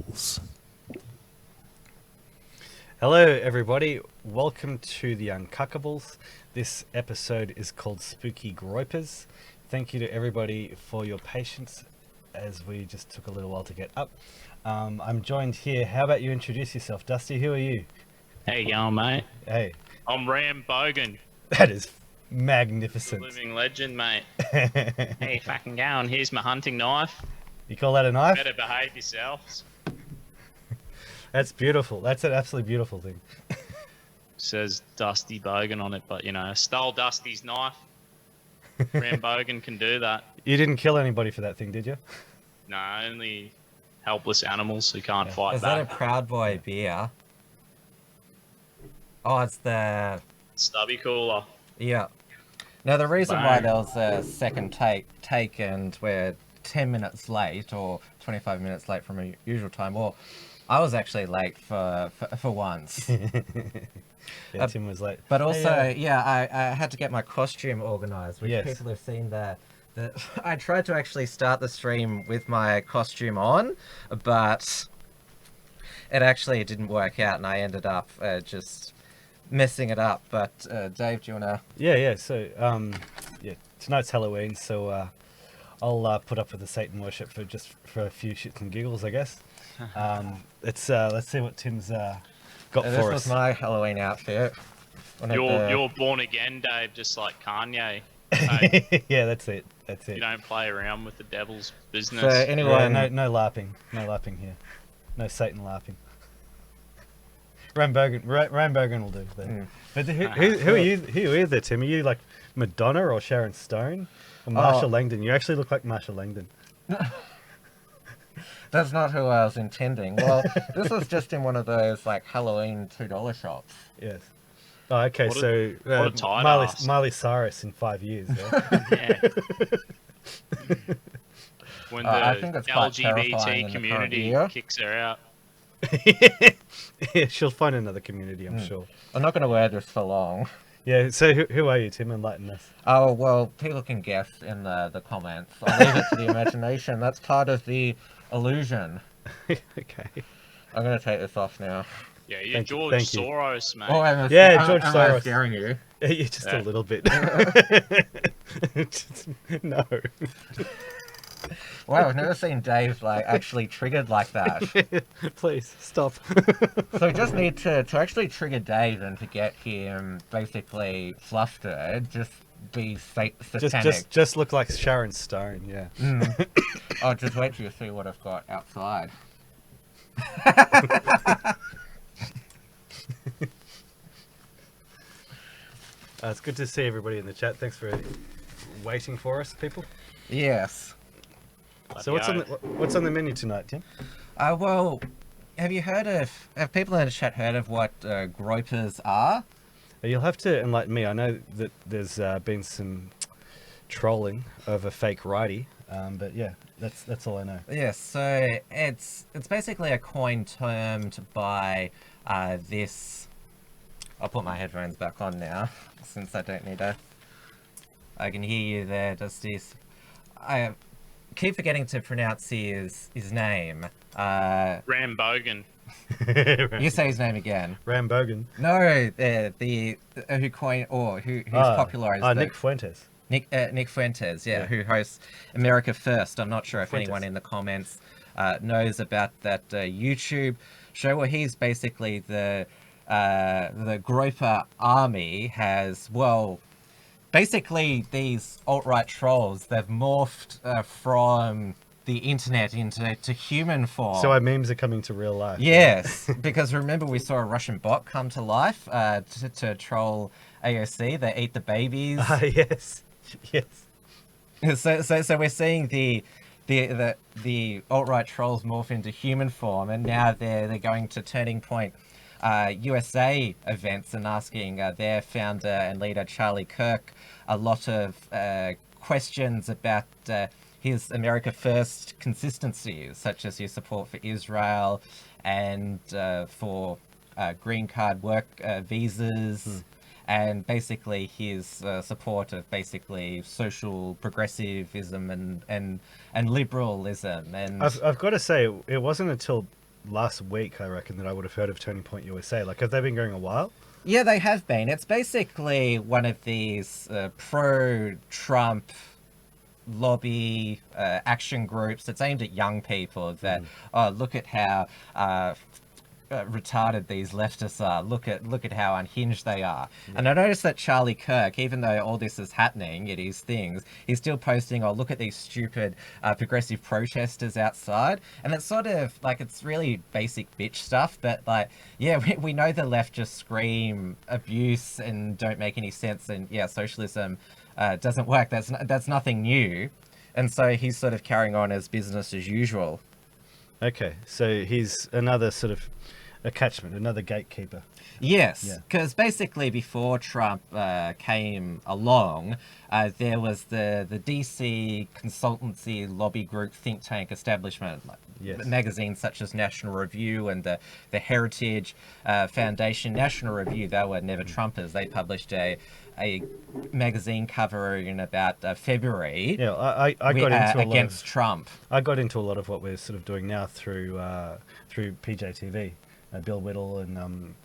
Uncuckables. Hello everybody, welcome to the Uncuckables. This episode is called Spooky Groypers. Thank you to everybody for your patience as we just took a little while to get up. I'm joined here, how about you introduce yourself? Dusty, who are you? How you going, mate? Hey. I'm Bogan. That is magnificent. Living legend, mate. How you fucking going? Here's my hunting knife. You call that a knife? Better behave yourselves. That's beautiful. That's an absolutely beautiful thing. Says Dusty Bogan on it, but you know, I stole Dusty's knife. Bogan can do that. You didn't kill anybody for that thing, did you? No, only helpless animals who can't fight Is back. that a Proud Boy beer? Oh, it's the... Stubby cooler. Yeah. Now, the reason why Bang. there was a second take and we're 10 minutes late or 25 minutes late from a usual time, well, I was actually late for once. Yeah, Tim was late. But also, Hey, I had to get my costume organised, which Yes. people have seen there. I tried to actually start the stream with my costume on, but it actually didn't work out, and I ended up just messing it up. But Dave, do you wanna? Yeah. So, yeah, tonight's Halloween, so I'll put up with the Satan worship for a few shits and giggles, I guess. Let's see what Tim's got This for was us. my Halloween outfit. You're born again, Dave, just like Kanye. Hey, Yeah, that's it. you don't play around with the devil's business. So anyone? Yeah, no LARPing here. No Satan LARPing. Rambogan will do. Then. But who are you? Who are you there, Tim? Are you like Madonna or Sharon Stone or Marsha Langdon? You actually look like Marsha Langdon. That's not who I was intending. Well, this was just in one of those like Halloween $2 shops. Yes. Oh, okay. What a- So what a tight ass. Miley Cyrus in 5 years. Yeah? Yeah. When the I think it's quite terrifying LGBT in the current community year. kicks her out. Yeah, she'll find another community, I'm sure. I'm not going to wear this for long. Yeah. So who are you, Tim? Enlighten us. Oh, well, people can guess in the comments. I'll leave it to the imagination. That's part of the illusion. Okay. I'm going to take this off now. Yeah, you're Thank you, George thank you. Soros, mate. Oh, Yeah, George I'm Soros. scaring you. Yeah, just a Yeah. little bit. No. Wow, I've never seen Dave like actually triggered like that. Please stop. So we just need to actually trigger Dave and to get him basically flustered, just be satanic. just look like Sharon Stone. Yeah. Oh, just wait till you see what I've got outside. It's good to see everybody in the chat. Thanks for waiting for us, people. Yes. So what's on the menu tonight, Tim? Well, have people in the chat heard of what groypers are? You'll have to enlighten me. I know that there's been some trolling over fake righty, but yeah, that's all I know. Yes, so it's basically a coin termed by this. I'll put my headphones back on now, since I don't need I can hear you there, Dusty. I keep forgetting to pronounce his name. Bogan. You say his name again. Rambogan. No, the who coined or who's popularized the- Nick Fuentes. Nick Fuentes, Yeah. who hosts America First. I'm not sure if Fuentes. anyone in the comments knows about that YouTube show where he's basically the groyper army has, well, basically these alt-right trolls, they've morphed from the internet into human form. So our memes are coming to real life. Yes, because remember we saw a Russian bot come to life to troll AOC. They eat the babies. Yes. Yes. So we're seeing the alt-right trolls morph into human form, and now they're going to Turning Point USA events and asking their founder and leader Charlie Kirk a lot of questions about his America First consistencies, such as his support for Israel and for green card work visas. And basically his support of basically social progressivism and liberalism. And I've got to say, it wasn't until last week, I reckon, that I would have heard of Turning Point USA. Like, have they been going a while? Yeah, they have been. It's basically one of these pro-Trump lobby action groups that's aimed at young people that, oh, look at how retarded these leftists are. Look at how unhinged they are. Yeah. And I noticed that Charlie Kirk, even though all this is happening, it is things, he's still posting, oh, look at these stupid progressive protesters outside. And it's sort of like, it's really basic bitch stuff, but like, yeah, we know the left just scream abuse and don't make any sense, and yeah, socialism doesn't work. That's nothing new. And so he's sort of carrying on as business as usual. Okay, so he's another sort of a catchment, another gatekeeper. Yes, because basically before Trump came along, there was the DC consultancy lobby group think tank establishment, magazines such as National Review and the Heritage Foundation. National Review, they were never Trumpers. They published a magazine cover in about February. Yeah, I got into against Trump. I got into a lot of what we're sort of doing now through PJTV. Bill Whittle and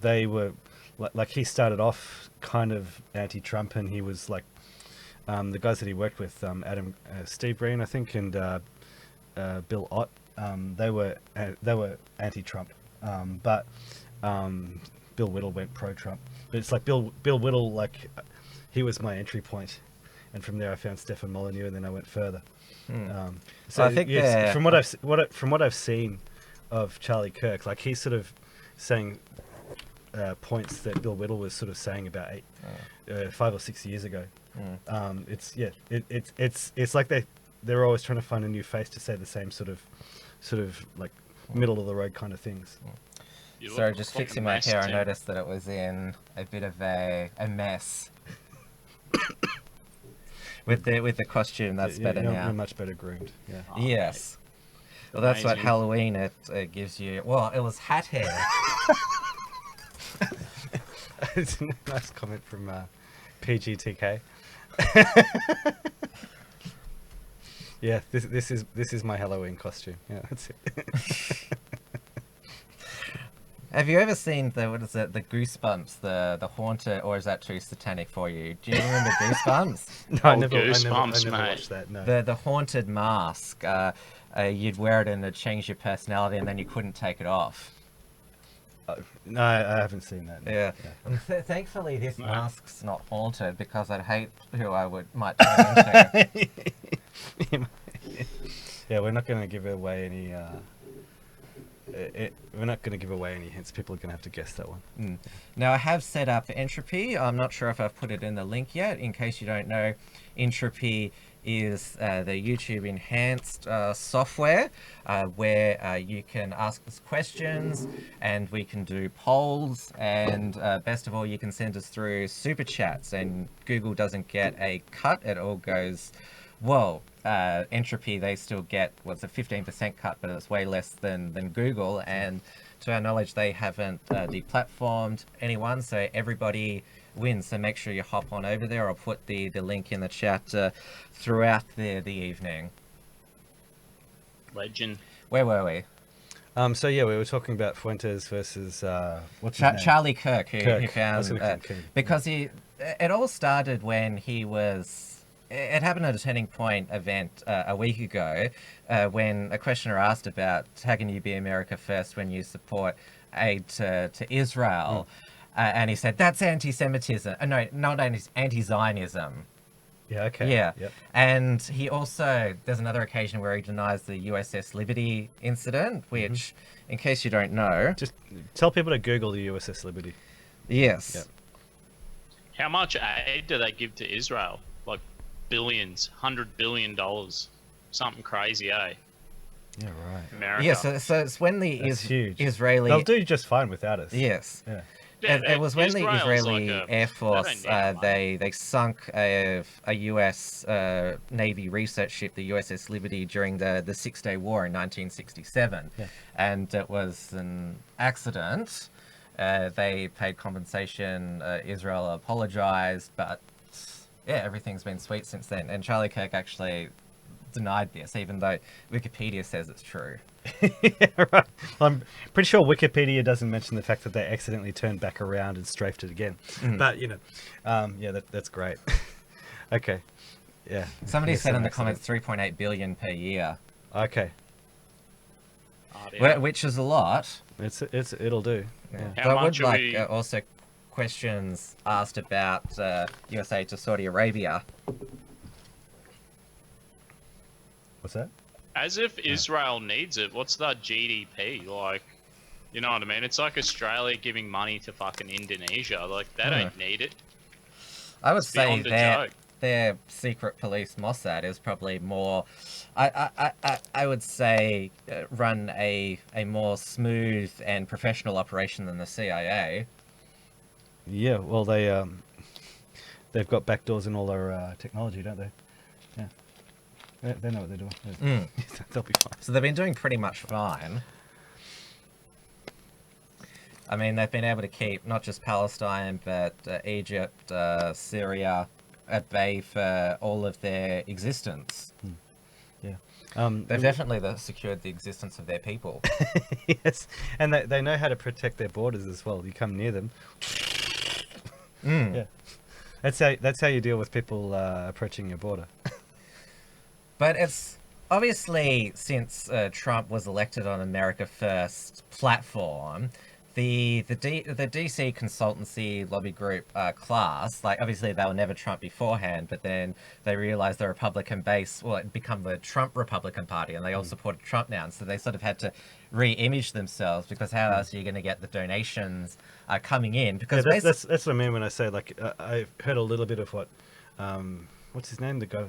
they were like he started off kind of anti-Trump, and he was like the guys that he worked with, Steve Green, I think, and Bill Ott. They were anti-Trump, but Bill Whittle went pro-Trump. But it's like Bill Whittle, like he was my entry point, and from there I found Stefan Molyneux, and then I went further. So I think from what I've seen of Charlie Kirk, like he's sort of saying points that Bill Whittle was sort of saying about 5 or 6 years ago. It's like they're always trying to find a new face to say the same sort of like middle of the road kind of things. So just fixing my hair, I noticed that it was in a bit of a mess. with the costume, that's better now. You're much better groomed. Yeah. Yes. Well, that's what Halloween it gives you. Well, it was hat hair. It's a nice comment from PGTK. Yeah, this is my Halloween costume. Yeah, that's it. Have you ever seen the Goosebumps, the haunted, or is that too satanic for you? Do you remember Goosebumps? No, I never watched that. No. The haunted mask. You'd wear it and it'd change your personality, and then you couldn't take it off. No, I haven't seen that. No. Yeah. Thankfully, this mask's not haunted, because I'd hate who I might turn into. Yeah, we're not going to give away any. We're not going to give away any hints. People are going to have to guess that one. Now, I have set up Entropy. I'm not sure if I've put it in the link yet. In case you don't know, Entropy is the YouTube enhanced software where you can ask us questions, and we can do polls, and best of all, you can send us through super chats, and Google doesn't get a cut. It all goes, well, Entropy, they still get what's a 15% cut, but it's way less than Google, and to our knowledge they haven't deplatformed anyone, so everybody wins. So make sure you hop on over there. I'll put the link in the chat throughout the evening. Legend. Where were we? So yeah, we were talking about Fuetes versus what's his name? Charlie Kirk, who found because it all started when he was. It happened at a Turning Point event a week ago when a questioner asked about how can you be America first when you support aid to Israel. And he said, that's anti-Semitism. No, not anti-Zionism. Yeah, okay. Yeah. Yep. And he also, there's another occasion where he denies the USS Liberty incident, which, in case you don't know... Just tell people to Google the USS Liberty. Yes. Yep. How much aid do they give to Israel? Like billions, $100 billion. Something crazy, eh? Yeah, right. America. Yeah, so it's when the huge. Israeli... They'll do just fine without us. Yes. Yeah. It was when the Israeli like Air Force, they sunk a US Navy research ship, the USS Liberty, during the Six-Day War in 1967. Yeah. And it was an accident. They paid compensation. Israel apologized, but yeah, everything's been sweet since then. And Charlie Kirk actually denied this, even though Wikipedia says it's true. Yeah, right. I'm pretty sure Wikipedia doesn't mention the fact that they accidentally turned back around and strafed it again. But, yeah, that's great. Okay. Yeah. Somebody Yeah, said in some the accident. comments 3.8 billion per year, Okay. which is a lot. It'll do. Yeah. How So I would much are like we- also questions asked about USA to Saudi Arabia. What's that? As if Israel needs it. What's that GDP? Like, you know what I mean? It's like Australia giving money to fucking Indonesia. Like, they don't need it. I would say beyond a that joke. their secret police Mossad is probably more. I would say run a more smooth and professional operation than the CIA. Yeah, well, they've got backdoors in all their technology, don't they? Yeah. They know what they're doing. Mm. They'll be fine. So they've been doing pretty much fine. I mean, they've been able to keep not just Palestine, but Egypt, Syria at bay for all of their existence. Yeah. They've definitely secured the existence of their people. Yes, and they know how to protect their borders as well. You come near them. Mm. Yeah. That's how you deal with people approaching your border. But it's obviously, since Trump was elected on America First platform, the DC consultancy lobby group class, like obviously they were never Trump beforehand, but then they realized the Republican base, well, it become the Trump Republican Party, and they all supported Trump now, and so they sort of had to re-image themselves, because how else are you going to get the donations coming in? Because Yeah, that's what I mean when I say, like, I heard a little bit of what, what's his name, the guy,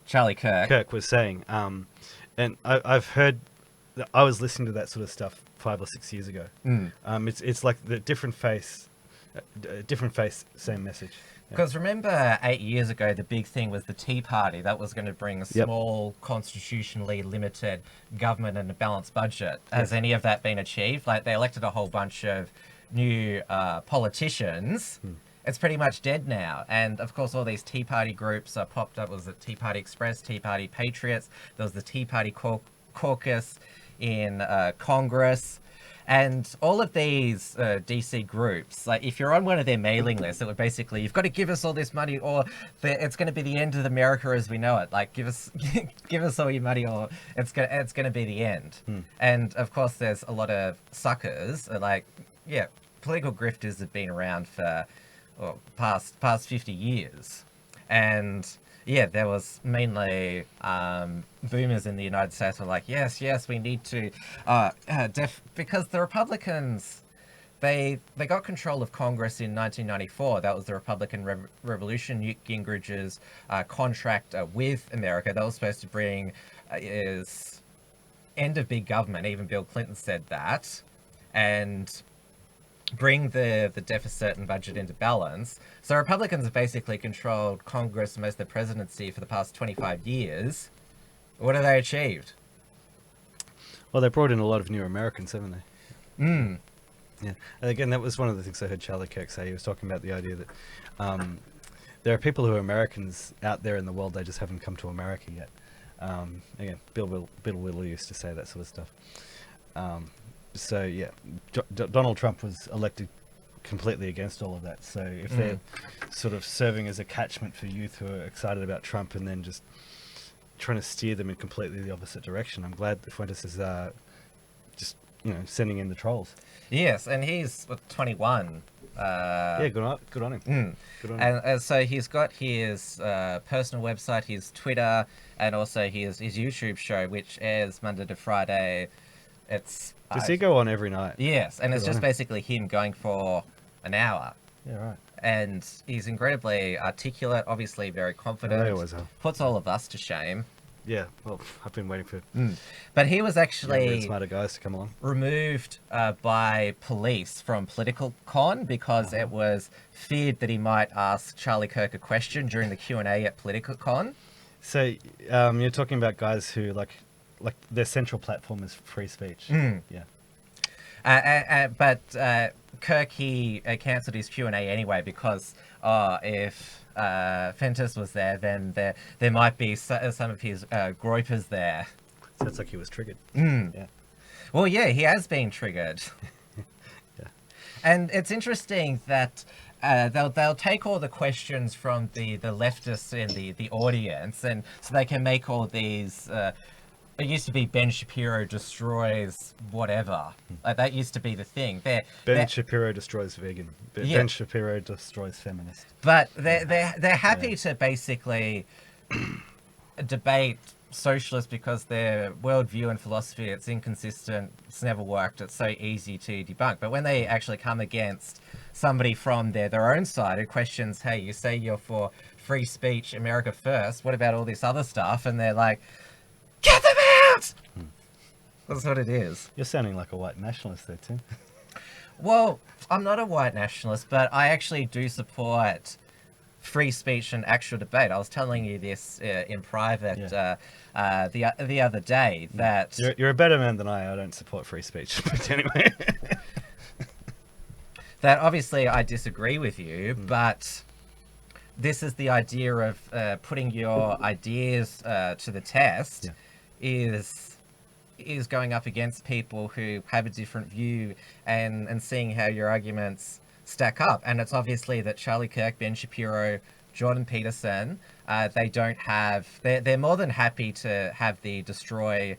Charlie Kirk. was saying, and I've heard, I was listening to that sort of stuff 5 or 6 years ago. It's like the different face, same message. Yeah. Because remember 8 years ago, the big thing was the Tea Party. That was going to bring a small, constitutionally limited government and a balanced budget. Has any of that been achieved? Like, they elected a whole bunch of new politicians. It's pretty much dead now. And, of course, all these Tea Party groups popped up. Was it Tea Party Express, Tea Party Patriots? There was the Tea Party Caucus in Congress. And all of these DC groups, like, if you're on one of their mailing lists, it would basically, you've got to give us all this money, or it's going to be the end of America as we know it. Like, give us all your money, or it's gonna be the end. And of course, there's a lot of suckers. Like, yeah, political grifters have been around for past 50 years, and yeah, there was mainly boomers in the United States were like, yes, we need to, because the Republicans, they got control of Congress in 1994. That was the Republican Revolution. Newt Gingrich's contract with America. That was supposed to bring is end of big government. Even Bill Clinton said that, and bring the deficit and budget into balance. So Republicans have basically controlled Congress and most of the presidency for the past 25 years. What have they achieved? Well, they brought in a lot of new Americans, haven't they? Mm. Yeah. And again, that was one of the things I heard Charlie Kirk say. He was talking about the idea that there are people who are Americans out there in the world, they just haven't come to America yet. Again, Bill Whittle used to say that sort of stuff. So yeah, Donald Trump was elected completely against all of that. So if they're sort of serving as a catchment for youth who are excited about Trump and then just trying to steer them in completely the opposite direction, I'm glad that Fuetes is just sending in the trolls. Yes, and he's 21. Yeah, good on him. Good on him. And so he's got his personal website, his Twitter, and also his YouTube show, which airs Monday to Friday. Does he go on every night? Yes, and it's Good on just him. basically him going for an hour. Yeah, right. And he's incredibly articulate, obviously very confident. They always are. Puts all of us to shame. Yeah, well, I've been waiting for But he was actually smarter guys to come along. removed by police from PolitiCon because it was feared that he might ask Charlie Kirk a question during the Q&A at PolitiCon. So you're talking about guys who like their central platform is free speech. Yeah. But Kirk, he cancelled his Q&A anyway because if Fuetes was there, then there might be some of his groypers there. Sounds like he was triggered. Yeah. Well, yeah, he has been triggered. Yeah. And it's interesting that they'll take all the questions from the leftists in the audience, and so they can make all these. It used to be Ben Shapiro destroys whatever. That used to be the thing. Ben Shapiro destroys vegan. Ben Shapiro destroys feminist. But they're happy to basically debate socialists because their worldview and philosophy, it's inconsistent, it's never worked, it's so easy to debunk. But when they actually come against somebody from their own side who questions, hey, you say you're for free speech, America first, what about all this other stuff? And they're like, get them out! That's what it is. You're sounding like a white nationalist there, Tim. Well, I'm not a white nationalist, but I actually do support free speech and actual debate. I was telling you this in private the other day that you're a better man than I don't support free speech. But anyway, that obviously I disagree with you, but this is the idea of putting your ideas to the test. Is going up against people who have a different view and seeing how your arguments stack up. And it's obviously that Charlie Kirk, Ben Shapiro, Jordan Peterson, they're more than happy to have the destroy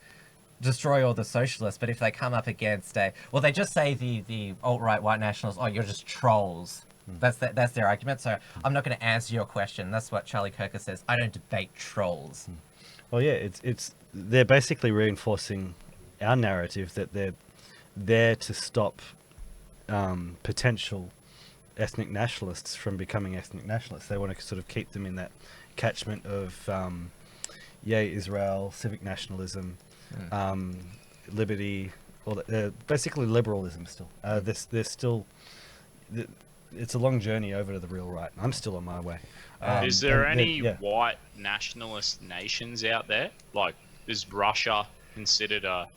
all the socialists, but if they come up against they just say the alt-right white nationalists, oh, you're just trolls. That's their argument. So I'm not going to answer your question. That's what Charlie Kirk says. I don't debate trolls. Well, yeah, they're basically reinforcing our narrative that they're there to stop potential ethnic nationalists from becoming ethnic nationalists. They want to sort of keep them in that catchment of Israel, civic nationalism, liberty, basically liberalism still. They're still... It's a long journey over to the real right. I'm still on my way. Is there any white nationalist nations out there? Like, is Russia considered a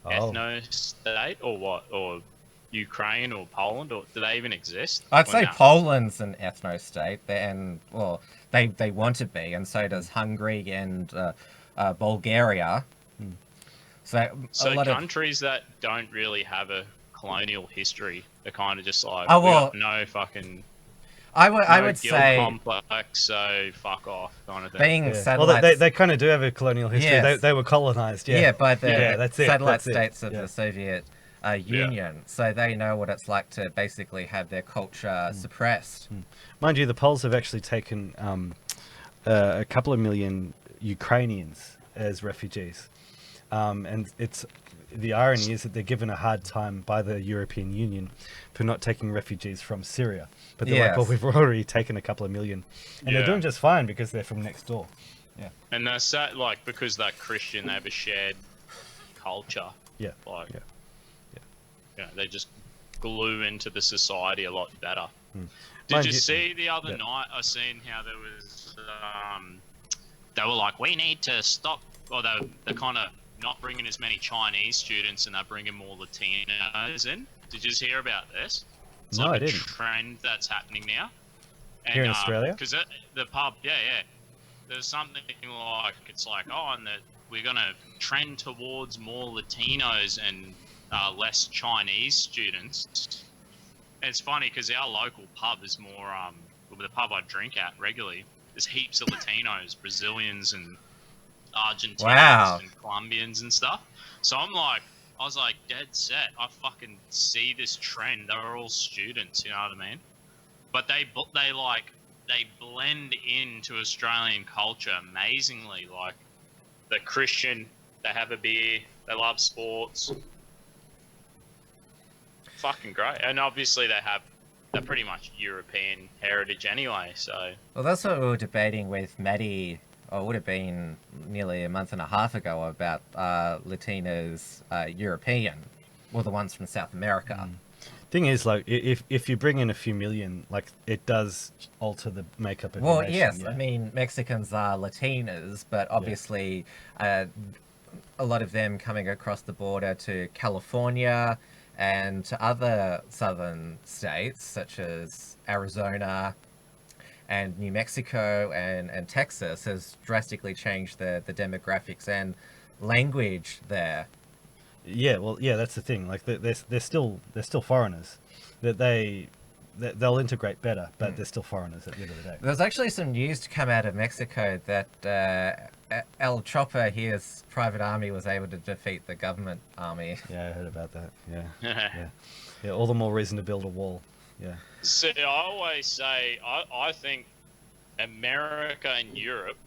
ethno-state, or what? Or Ukraine or Poland, or do they even exist? I'd say Poland's an ethno-state, and they want to be, and so does Hungary and Bulgaria. So countries that don't really have a colonial history, they're kind of just like, oh, we got no fucking... I would say complex, so fuck off, kind of thing. Being satellites, well, they kind of do have a colonial history. Yes. They were colonized, by the that's it, satellite that's it. states of the Soviet Union, so they know what it's like to basically have their culture suppressed. Mind you, the Poles have actually taken a couple of million Ukrainians as refugees, and the irony is that they're given a hard time by the European Union for not taking refugees from Syria. But they're like, well, we've already taken a couple of million. And they're doing just fine because they're from next door. Yeah. And that's that, like, because they're Christian, they have a shared culture. Yeah. Like, you know, they just glue into the society a lot better. Did you see the other night, I seen how there was, they were like, we need to stop, or they're kind of not bringing as many Chinese students and they're bringing more Latinos in. Did you just hear about this? It's no, like I a didn't. Trend that's happening now. And, here in Australia? Because the pub, there's something like, it's like, and we're going to trend towards more Latinos and less Chinese students. And it's funny because our local pub is more, the pub I drink at regularly, there's heaps of Latinos, Brazilians and Argentinians and Colombians and stuff. So I was like dead set. I fucking see this trend. They're all students, you know what I mean? But they blend into Australian culture amazingly. Like, they're Christian, they have a beer, they love sports. Fucking great. And obviously they're pretty much European heritage anyway, so... Well, that's what we were debating with Maddie, or it would have been nearly a month and a half ago, about Latinos European, or the ones from South America. Thing is, like, if you bring in a few million, like, it does alter the makeup of the nation. Yes, I mean, Mexicans are Latinas, but obviously a lot of them coming across the border to California and to other southern states such as Arizona and New Mexico and Texas has drastically changed the demographics and language there. Yeah, well, yeah, that's the thing. Like they're still foreigners. That they'll integrate better, but they're still foreigners at the end of the day. There's actually some news to come out of Mexico that El Chopper here's private army was able to defeat the government army. Yeah, I heard about that. Yeah, yeah. All the more reason to build a wall. Yeah. See, I always say, I think America and Europe,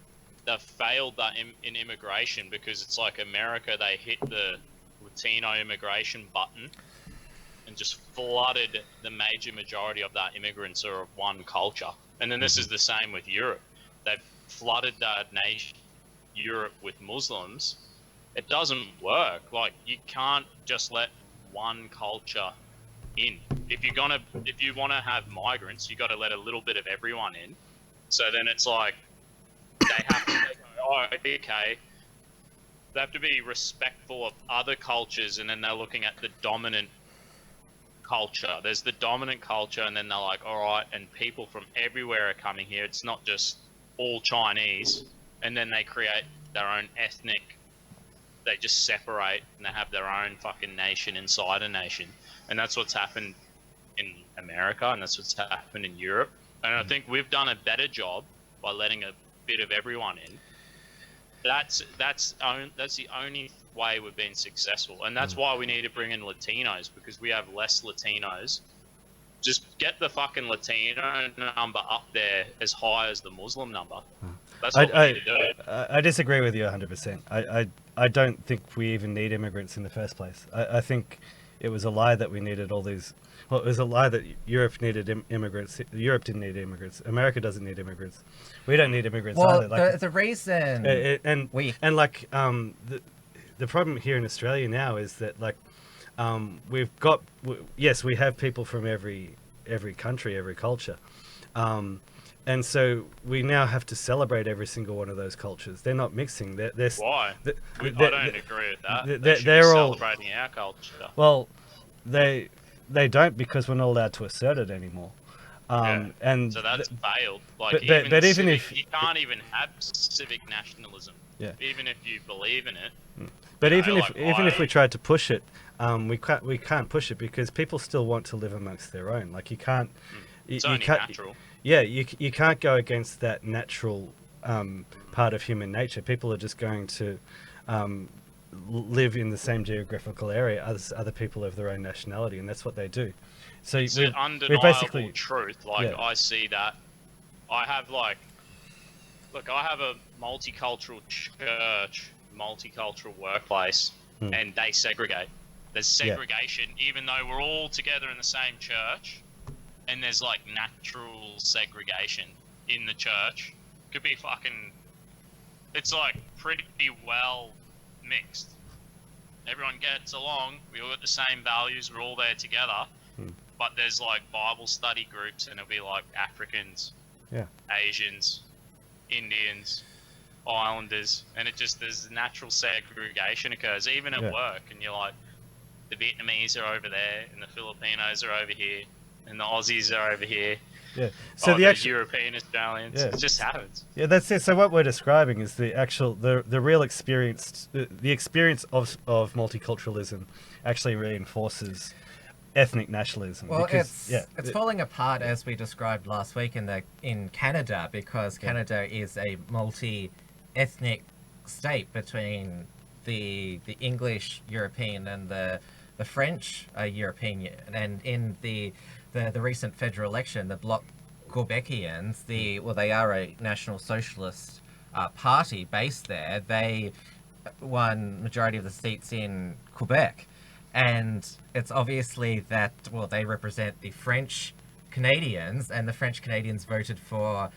they've failed that in immigration because it's like America, they hit the Latino immigration button and just flooded the majority of that immigrants are of one culture. And then this is the same with Europe. They've flooded that nation, Europe, with Muslims. It doesn't work. Like, you can't just let one culture in. If you want to have migrants, you got to let a little bit of everyone in. So then it's like they go, okay. They have to be respectful of other cultures, and then they're looking at the dominant culture. There's the dominant culture, and then they're like, all right, and people from everywhere are coming here. It's not just all Chinese. And then they create their own ethnic. They just separate, and they have their own fucking nation inside a nation. And that's what's happened in America, and that's what's happened in Europe. And I think we've done a better job by letting a bit of everyone in. That's the only way we've been successful, and that's why we need to bring in Latinos, because we have less Latinos. Just get the fucking Latino number up there as high as the Muslim number. That's what we need to do. I disagree with you 100%. I don't think we even need immigrants in the first place. I think it was a lie that we needed all these. Well, it was a lie that Europe needed immigrants. Europe didn't need immigrants. America doesn't need immigrants. We don't need immigrants either. Like, the reason the problem here in Australia now is that we've got we have people from every country, every culture, and so we now have to celebrate every single one of those cultures. They're not mixing. Why? I don't agree with that. They should be they're all celebrating our culture. Well, they don't, because we're not allowed to assert it anymore. And so that's failed. Like, but even if you can't even have civic nationalism, even if you believe in it. But even if we tried to push it, we can't push it because people still want to live amongst their own. Like, you can't. It's only natural. Yeah, you can't go against that natural part of human nature. People are just going to live in the same geographical area as other people of their own nationality, and that's what they do. So it's an undeniable truth. Like, I see that. I have I have a multicultural church, multicultural workplace, and they segregate. There's segregation, even though we're all together in the same church, and there's like natural segregation in the church. Could be fucking. It's like pretty well mixed. Everyone gets along. We all got the same values. We're all there together. But there's like Bible study groups, and it'll be like Africans, Asians, Indians, Islanders, and there's natural segregation occurs even at work. And you're like, the Vietnamese are over there, and the Filipinos are over here, and the Aussies are over here. Yeah. So the European Australians, it just happens. Yeah, that's it. So what we're describing is the real experience, the experience of multiculturalism actually reinforces ethnic nationalism. Well, it's falling apart, as we described last week in Canada, because Canada is a multi-ethnic state between the English European and the French European, and in the recent federal election, the Bloc Quebecians, they are a National Socialist party based there. They won majority of the seats in Quebec, and it's obviously that they represent the French Canadians, and the French Canadians voted for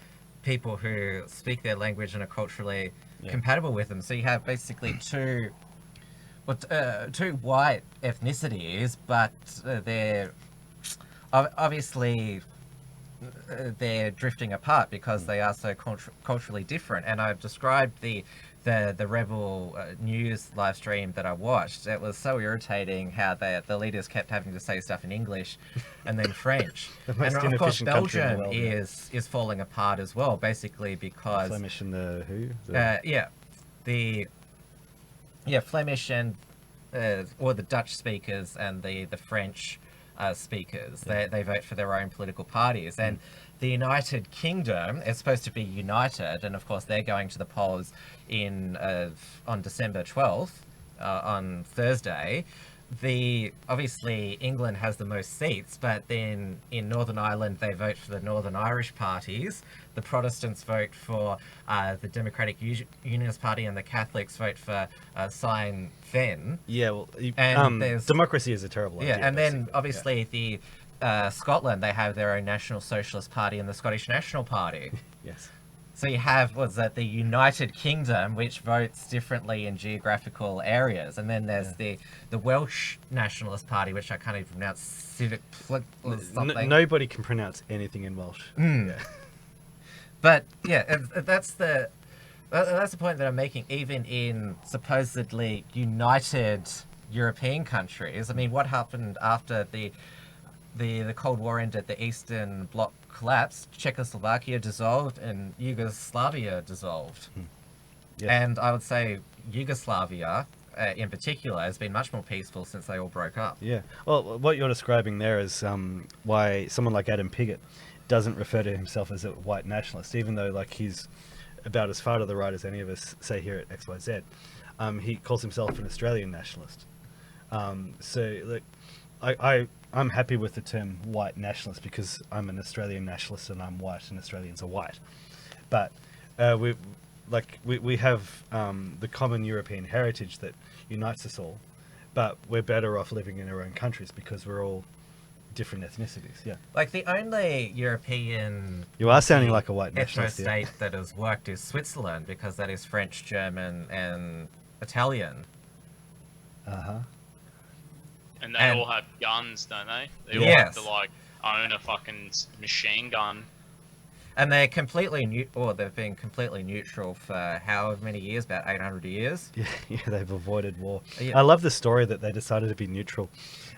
people who speak their language and are culturally compatible with them. So you have basically two white ethnicities, but they're obviously they're drifting apart because they are so culturally different. And I've described the the Rebel news live stream that I watched, it was so irritating how the leaders kept having to say stuff in English and then French. The most And of course, inefficient country in the Belgium world, is falling apart as well, basically because Flemish and the who? Flemish and or the Dutch speakers and the French speakers. They vote for their own political parties, and the United Kingdom is supposed to be united, and of course they're going to the polls on December 12th, on Thursday. Obviously England has the most seats, but then in Northern Ireland they vote for the Northern Irish parties. The Protestants vote for the Democratic Unionist Party, and the Catholics vote for Sinn Féin. Yeah, well, And there's- democracy is a terrible idea. Yeah, and then basically. obviously the Scotland, they have their own National Socialist Party and the Scottish National Party. Yes. So you have, the United Kingdom, which votes differently in geographical areas, and then there's the Welsh Nationalist Party, which I can't even pronounce, Civic or something. Nobody can pronounce anything in Welsh. Yeah. But yeah, that's the point that I'm making. Even in supposedly united European countries, I mean, what happened after the Cold War ended? The Eastern Bloc collapsed, Czechoslovakia dissolved, and Yugoslavia dissolved. Yes. And I would say Yugoslavia, in particular, has been much more peaceful since they all broke up. Yeah. Well, what you're describing there is why someone like Adam Piggott doesn't refer to himself as a white nationalist, even though like he's about as far to the right as any of us say here at XYZ. He calls himself an Australian nationalist. So look, I'm happy with the term white nationalist because I'm an Australian nationalist and I'm white and Australians are white. But we have the common European heritage that unites us all, but we're better off living in our own countries because we're all different ethnicities. Yeah. Like the only European You are sounding like a white ethno nationalist. Yeah. state that has worked is Switzerland, because that is French, German, and Italian. Uh-huh. And they And- all have guns, don't they? They Yes. all have to own a fucking machine gun. And they're they've been completely neutral for however many years, about 800 years. Yeah, they've avoided war. Yeah. I love the story that they decided to be neutral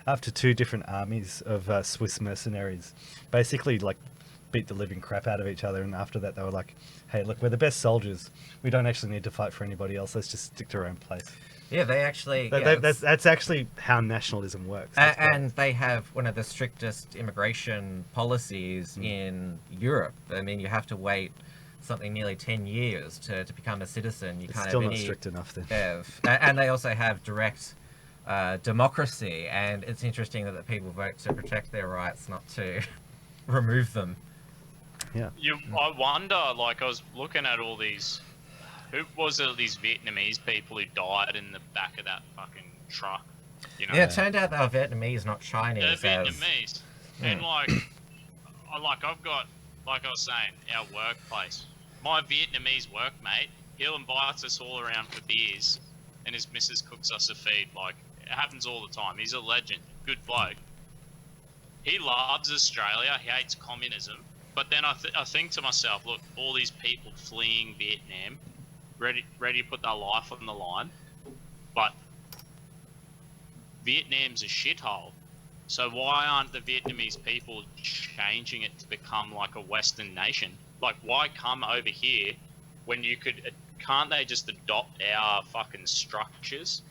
after two different armies of Swiss mercenaries basically like beat the living crap out of each other, and after that they were like, hey, look, we're the best soldiers, we don't actually need to fight for anybody else, let's just stick to our own place. Yeah, they actually... That's actually how nationalism works. That's great. and they have one of the strictest immigration policies in Europe. I mean, you have to wait something nearly 10 years to become a citizen. You It's can't still have not any... strict enough then. And they also have direct democracy, and it's interesting that the people vote to protect their rights, not to remove them. Yeah. I wonder, like, I was looking at all these... Who was it, these Vietnamese people who died in the back of that fucking truck? You know? Yeah, it turned out they were Vietnamese, not Chinese. They're Vietnamese. And I've got, like I was saying, our workplace. My Vietnamese workmate, he'll invite us all around for beers, and his missus cooks us a feed. Like, it happens all the time. He's a legend. Good bloke. He loves Australia. He hates communism. But then I think to myself, look, all these people fleeing Vietnam, ready to put their life on the line, but Vietnam's a shithole. So why aren't the Vietnamese people changing it to become like a Western nation? Like, why come over here when you can't they just adopt our fucking structures?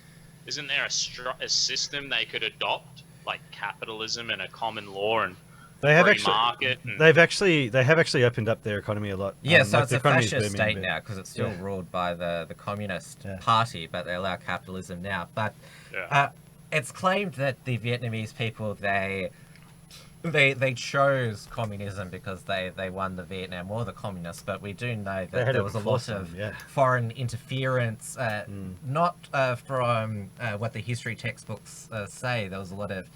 Isn't there a system they could adopt, like capitalism and a common law and They have free market? And, they have actually opened up their economy a lot. Yeah, so like it's the a economy's fascist booming, state but- now, because it's still Yeah. ruled by the Communist Yeah. Party, but they allow capitalism now. But yeah. it's claimed that the Vietnamese people, they chose communism because they won the Vietnam War, the communists, but we do know They that had there to was a force lot of them, yeah. foreign interference, not from what the history textbooks say. There was a lot of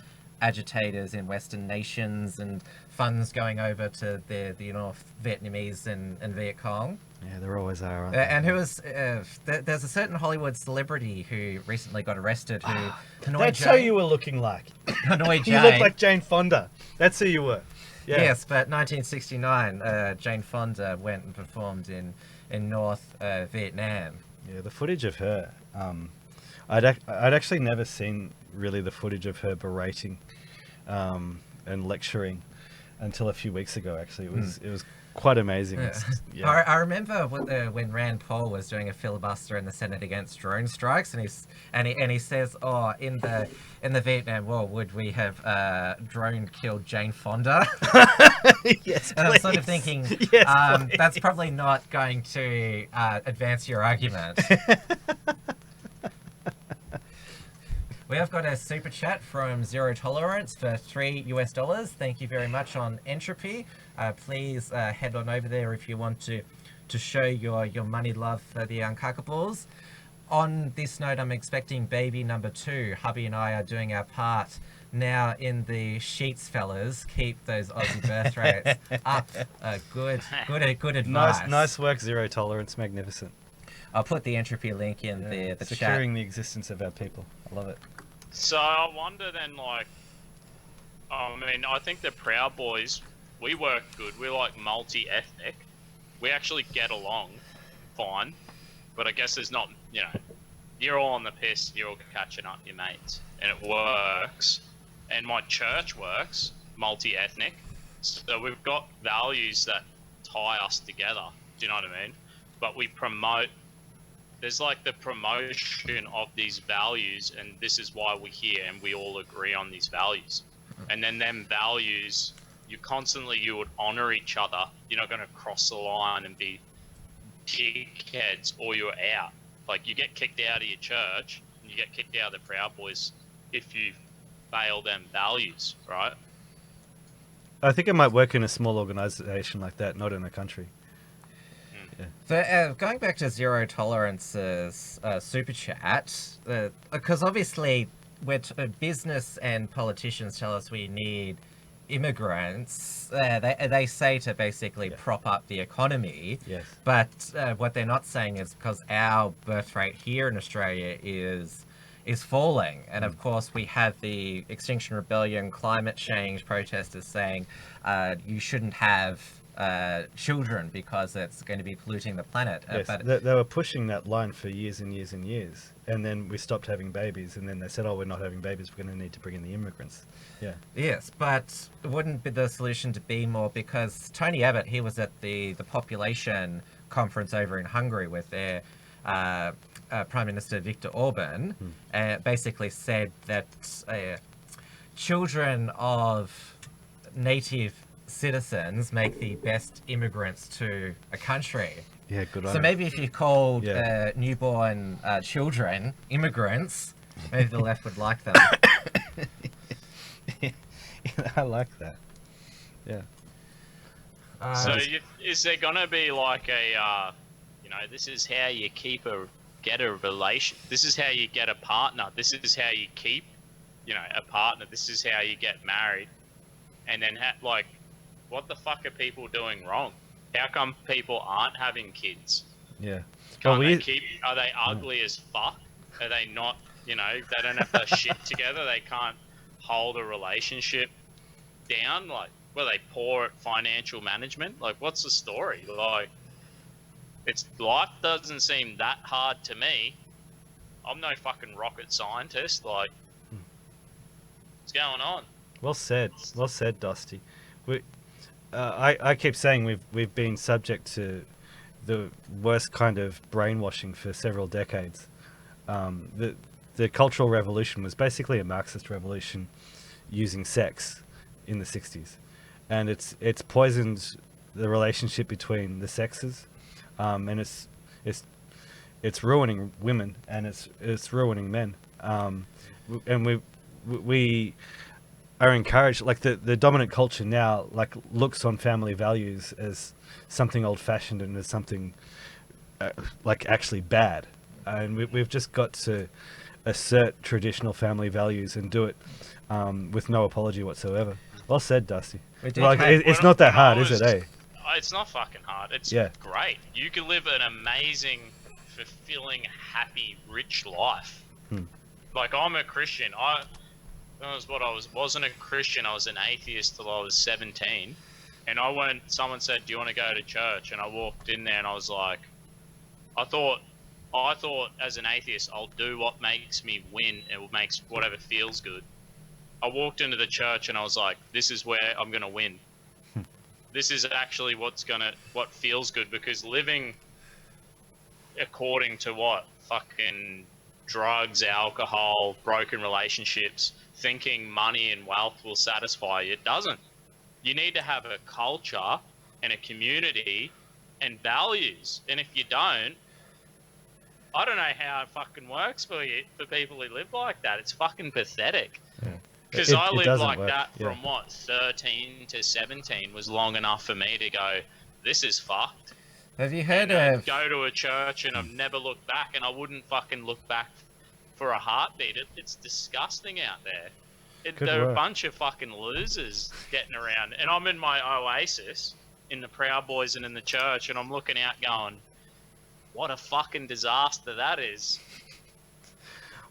agitators in Western nations and funds going over to the North Vietnamese and Viet Cong. Yeah, there always are. Aren't they? And who was... there's a certain Hollywood celebrity who recently got arrested who... Hanoi That's Jane, how you were looking like. Hanoi Jane. You look like Jane Fonda. That's who you were. Yeah. Yes, but 1969, Jane Fonda went and performed in North Vietnam. Yeah, the footage of her. I'd actually never seen really the footage of her berating and lecturing until a few weeks ago. Actually, it was quite amazing. Yeah. I remember when Rand Paul was doing a filibuster in the Senate against drone strikes, and he says, "Oh, in the Vietnam War, would we have drone killed Jane Fonda?" Yes, and I'm sort of thinking, yes, that's probably not going to advance your argument. We have got a super chat from Zero Tolerance for $3. Thank you very much on Entropy. Please head on over there if you want to show your money love for the Uncuckables. On this note, I'm expecting baby number 2. Hubby and I are doing our part now in the sheets, fellas. Keep those Aussie birth rates up. Good advice. Nice work, Zero Tolerance. Magnificent. I'll put the Entropy link in the chat. Securing the existence of our people. I love it. So I wonder then, like, I mean, I think the Proud Boys, we work good. We're like multi-ethnic. We actually get along fine. But I guess there's not, you know, you're all on the piss, you're all catching up your mates. And it works. And my church works, multi-ethnic. So we've got values that tie us together. Do you know what I mean? But we promote, there's like the promotion of these values, and this is why we're here, and we all agree on these values. And then them values, you would honor each other. You're not going to cross the line and be dickheads, or you're out. Like, you get kicked out of your church, and you get kicked out of the Proud Boys if you fail them values, right? I think it might work in a small organisation like that, not in a country. Yeah. So going back to Zero Tolerance's super chat, because obviously business and politicians tell us we need immigrants. They say to basically prop up the economy. Yes. But what they're not saying is because our birth rate here in Australia is falling, and of course we have the Extinction Rebellion, climate change protesters saying you shouldn't have children because it's going to be polluting the planet. Yes, But they were pushing that line for years and years and years, and then we stopped having babies, and then they said, "Oh, we're not having babies. We're going to need to bring in the immigrants." Yeah. Yes, but wouldn't be the solution to be more, because Tony Abbott, he was at the population conference over in Hungary with their Prime Minister Viktor Orban, basically said that children of native citizens make the best immigrants to a country. Yeah, good on So him. maybe if you called newborn children immigrants, maybe the left would like them. I like that. Yeah. So is there gonna be like a, this is how you get a relation. This is how you get a partner. This is how you keep, a partner. This is how you get married. And then what the fuck are people doing wrong? How come people aren't having kids? Yeah. Are they ugly as fuck? Are they not, they don't have their shit together? They can't hold a relationship down? Like, were they poor at financial management? Like, what's the story? Like, life doesn't seem that hard to me. I'm no fucking rocket scientist. Like, what's going on? Well said, Dusty. I keep saying we've been subject to the worst kind of brainwashing for several decades. The Cultural Revolution was basically a Marxist revolution using sex in the 60s, and it's poisoned the relationship between the sexes, and it's ruining women, and it's ruining men, and we are encouraged, like the dominant culture now, like, looks on family values as something old-fashioned and as something like actually bad, and we've just got to assert traditional family values and do it with no apology whatsoever. Well said, Dusty. Like, it's not that hard, is it, eh? It's not fucking hard. It's great. You can live an amazing, fulfilling, happy, rich life. Like, I'm a Christian. Wasn't a Christian. I was an atheist till I was 17. And someone said, "Do you want to go to church?" And I walked in there and I was like, I thought I thought as an atheist, I'll do what makes me win and what makes whatever feels good. I walked into the church and I was like, this is where I'm gonna win. This is actually what feels good, because living according to what? Fucking drugs, alcohol, broken relationships, thinking money and wealth will satisfy you. It doesn't. You need to have a culture and a community and values. And if you don't, I don't know how it fucking works for people who live like that. It's fucking pathetic. Because I lived like that from 13 to 17 was long enough for me to go, this is fucked. Have you heard of... Go to a church and I've never looked back, and I wouldn't fucking look back for a heartbeat. It's disgusting out there. There are a bunch of fucking losers getting around. And I'm in my oasis in the Proud Boys and in the church, and I'm looking out going, what a fucking disaster that is.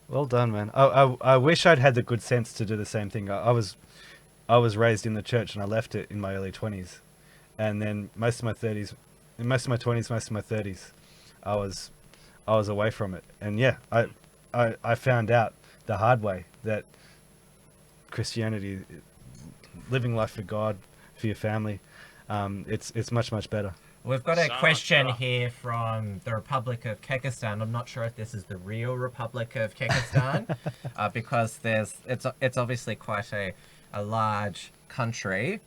Well done, man. I wish I'd had the good sense to do the same thing. I was raised in the church, and I left it in my early 20s, and then most of my 20s, most of my 30s, I was away from it. And yeah, I found out the hard way that Christianity, living life for God, for your family, it's much better. We've got a question here from the Republic of Kyrgyzstan. I'm not sure if this is the real Republic of Kyrgyzstan, because it's obviously quite a large country.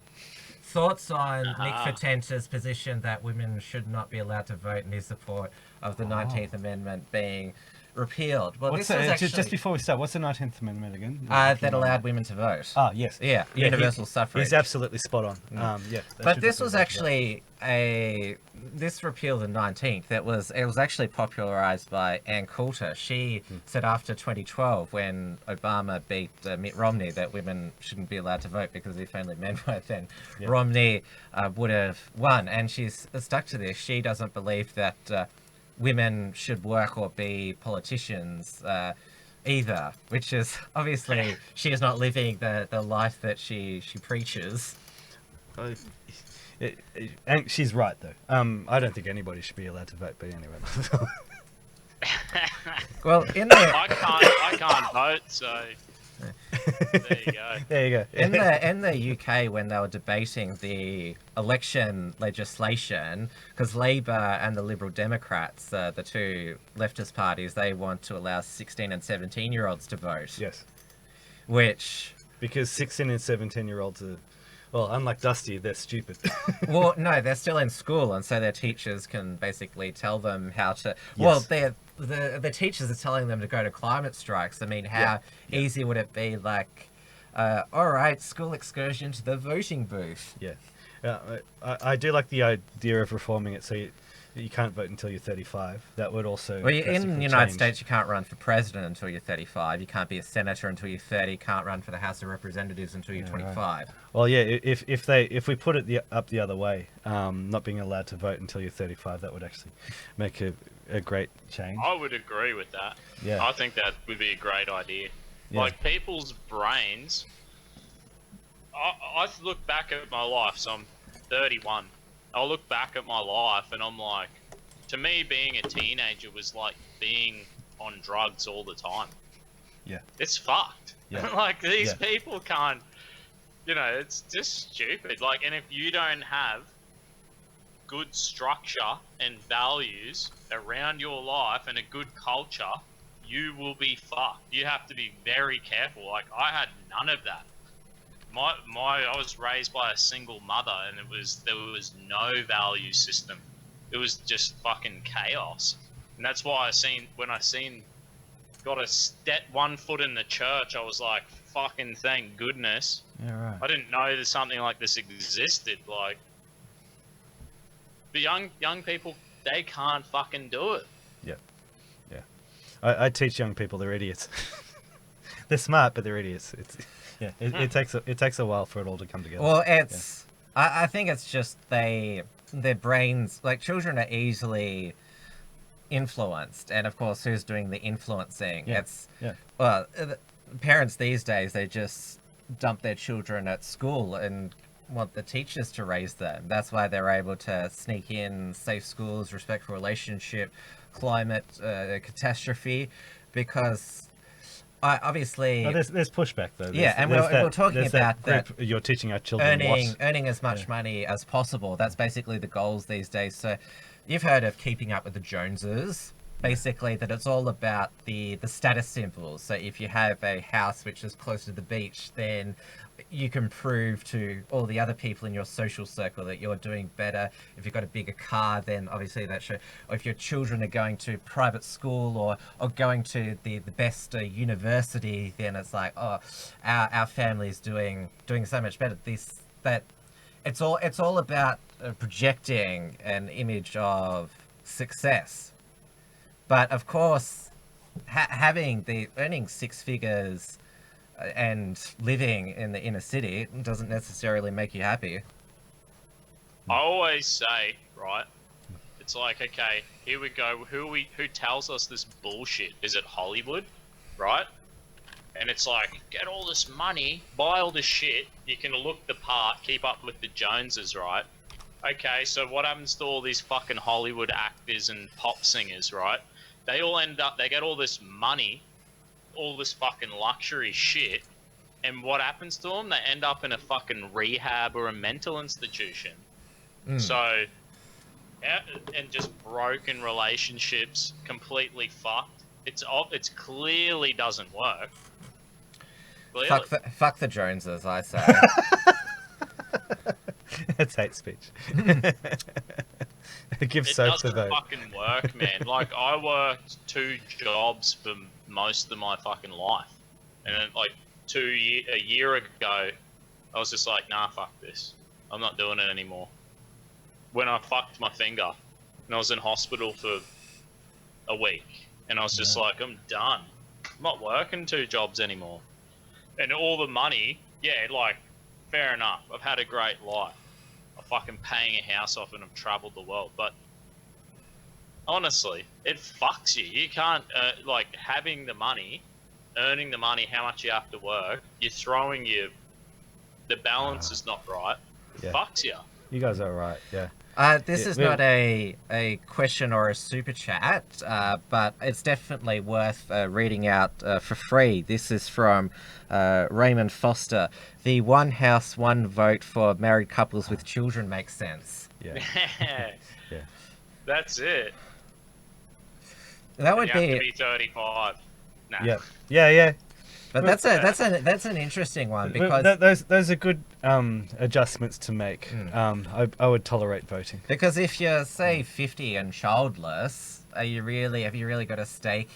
Thoughts on Nick Fuetes' position that women should not be allowed to vote in his support of the 19th Amendment being repealed? Well, just before we start, what's the 19th Amendment again? That allowed women to vote. Ah, yes. Yeah, universal suffrage. He's absolutely spot on. Yeah. But this was actually this repeal the 19th. It was actually popularized by Ann Coulter. She said after 2012, when Obama beat Mitt Romney, that women shouldn't be allowed to vote because if only men were, then Romney would have won. And she's stuck to this. She doesn't believe that women should work or be politicians either, which is obviously she is not living the life that she preaches. And she's right though. I don't think anybody should be allowed to vote, but anyway. Well, I can't vote, so there you go. There you go. In the UK, when they were debating the election legislation, because Labour and the Liberal Democrats, the two leftist parties, they want to allow 16 and 17-year-olds to vote. Yes. Because 16 and 17-year-olds are, well, unlike Dusty, they're stupid. Well, no, they're still in school, and so their teachers can basically tell them how to... Yes. Well, the teachers are telling them to go to climate strikes. I mean, how easy would it be, like, all right, school excursion to the voting booth? Yeah. I do like the idea of reforming it so you can't vote until you're 35. That would also... Well, in the United States, you can't run for president until you're 35. You can't be a senator until you're 30. You can't run for the House of Representatives until you're 25. Right. Well, yeah, if we put it up the other way, not being allowed to vote until you're 35, that would actually make a great change. I would agree with that. Yeah. I think that would be a great idea. Yeah. Like, people's brains... I look back at my life, so I'm 31. I look back at my life and I'm like, to me, being a teenager was like being on drugs all the time. Yeah. It's fucked. Yeah. Like, these people can't, it's just stupid. Like, and if you don't have good structure and values around your life and a good culture, you will be fucked. You have to be very careful. Like, I had none of that. I was raised by a single mother, and there was no value system. It was just fucking chaos, and that's why when I got to step one foot in the church, I was like, fucking thank goodness. Yeah, right. I didn't know that something like this existed. Like, the young people, they can't fucking do it. Yeah. I teach young people they're idiots. They're smart, but they're idiots. It takes a while for it all to come together. Well, I think it's just their brains, like, children are easily influenced, and of course, who's doing the influencing? Well, parents these days, they just dump their children at school and want the teachers to raise them. That's why they're able to sneak in safe schools, respectful relationship, climate catastrophe, because obviously... Oh, there's pushback though. And we're talking about that you're teaching our children earning as much money as possible. That's basically the goals these days. So you've heard of keeping up with the Joneses. Basically, that it's all about the status symbols. So if you have a house which is close to the beach, then you can prove to all the other people in your social circle that you're doing better. If you've got a bigger car, then obviously that shows. Or if your children are going to private school or going to the best university, then it's like, oh, our family's doing so much better. It's all about projecting an image of success. But of course, earning six figures and living in the inner city doesn't necessarily make you happy. I always say, right, it's like, okay, here we go. Who tells us this bullshit? Is it Hollywood, right? And it's like, get all this money, buy all this shit, you can look the part, keep up with the Joneses, right? Okay, so what happens to all these fucking Hollywood actors and pop singers, right? They all they get all this money, all this fucking luxury shit, and what happens to them? They end up in a fucking rehab or a mental institution. So, and just broken relationships, completely fucked. It's clearly doesn't work. Clearly. Fuck the Joneses, I say. That's hate speech. It gives it soap to doesn't vote. fucking work, man. Like, I worked 2 jobs for most of my fucking life. And then, like, a year ago, I was just like, nah, fuck this. I'm not doing it anymore. When I fucked my finger, and I was in hospital for a week, and I was just like, I'm done. I'm not working 2 jobs anymore. And all the money, yeah, like, fair enough. I've had a great life. I'm fucking paying a house off and I've traveled the world. But honestly, it fucks you. You can't, like, having the money, earning the money, how much you have to work, you're throwing the balance is not right. It fucks you. You guys are right, yeah. This is not a question or a super chat, but it's definitely worth reading out for free. This is from Raymond Foster. The one house, one vote for married couples with children makes sense. Yeah. Yeah. That's it. That would You have to be 35. Nah. Yeah. But that's an interesting one, because those are good adjustments to make. I would tolerate voting. Because if you're, say, 50 and childless, have you really got a stake,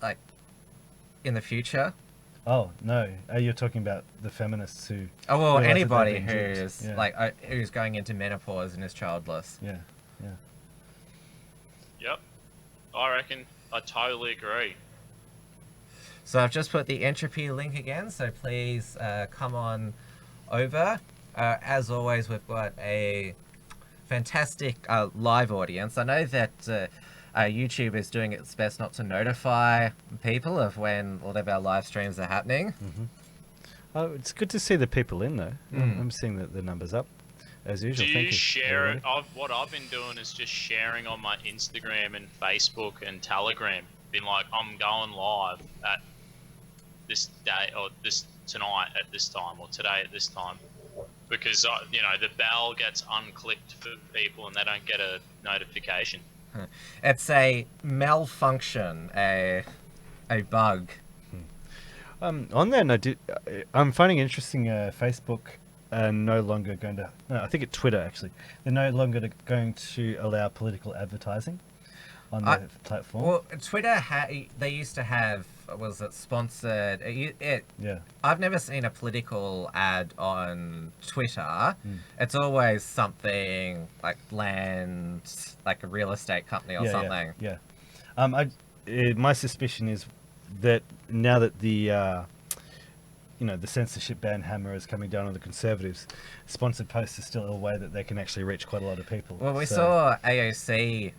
like, in the future? Oh no, you're talking about the feminists who. Oh well, realize that anybody they've been who's duped. like who's going into menopause and is childless. Yeah. Yep. I reckon. I totally agree. So I've just put the entropy link again, so please come on over. As always, we've got a fantastic live audience. I know that YouTube is doing its best not to notify people of when all of our live streams are happening. Oh, it's good to see the people in, though. I'm seeing the numbers up, as usual. Do Thank you you, share it? everybody. What I've been doing is just sharing on my Instagram and Facebook and Telegram. Been like, I'm going live at this day or tonight at this time or today at this time, because the bell gets unclicked for people and they don't get a notification. It's a malfunction, a bug. On that note, I'm finding interesting Facebook no longer going to. No, I think it's Twitter actually. They're no longer going to allow political advertising on their platform. Well, Twitter they used to have, was it sponsored? I've never seen a political ad on Twitter. It's always something like land, like a real estate company or something. Yeah. My suspicion is that now that the the censorship ban hammer is coming down on the Conservatives, sponsored posts are still a way that they can actually reach quite a lot of people. Well, we saw AOC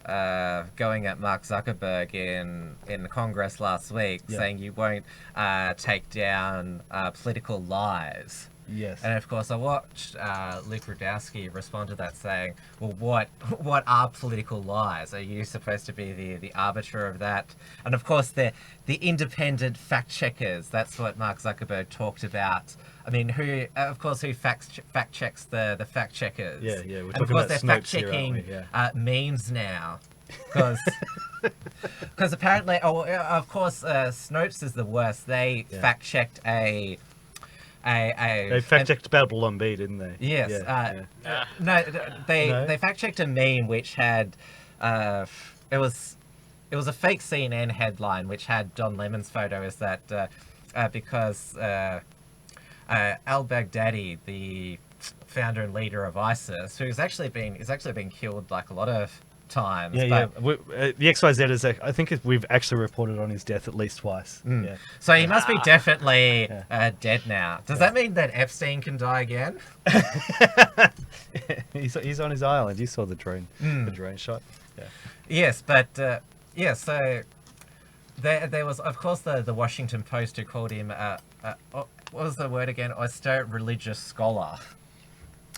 going at Mark Zuckerberg in Congress last week, saying you won't take down political lies. Yes. And of course, I watched Luke Rudowski respond to that saying, well, what are political lies? Are you supposed to be the arbiter of that? And of course, the independent fact checkers. That's what Mark Zuckerberg talked about. I mean, who fact checks the fact checkers? Yeah, yeah. We're And talking of course, about they're Snopes fact here, aren't checking we? Yeah. memes now. Because apparently, of course, Snopes is the worst. They fact checked They fact checked Babylon Bee, didn't they? Yes. Yeah. No, No? they fact checked a meme which had it was a fake CNN headline which had Don Lemon's photo. Is that because al-Baghdadi, the founder and leader of ISIS, who's actually been killed like a lot of times. Yeah, but, yeah. The XYZ is, I think we've actually reported on his death at least twice. Yeah. So he must be definitely dead now. Does that mean that Epstein can die again? He's on his island. You saw the drone shot. Yeah. Yes, but so there was, of course, the Washington Post who called him what was the word again? Austere religious scholar.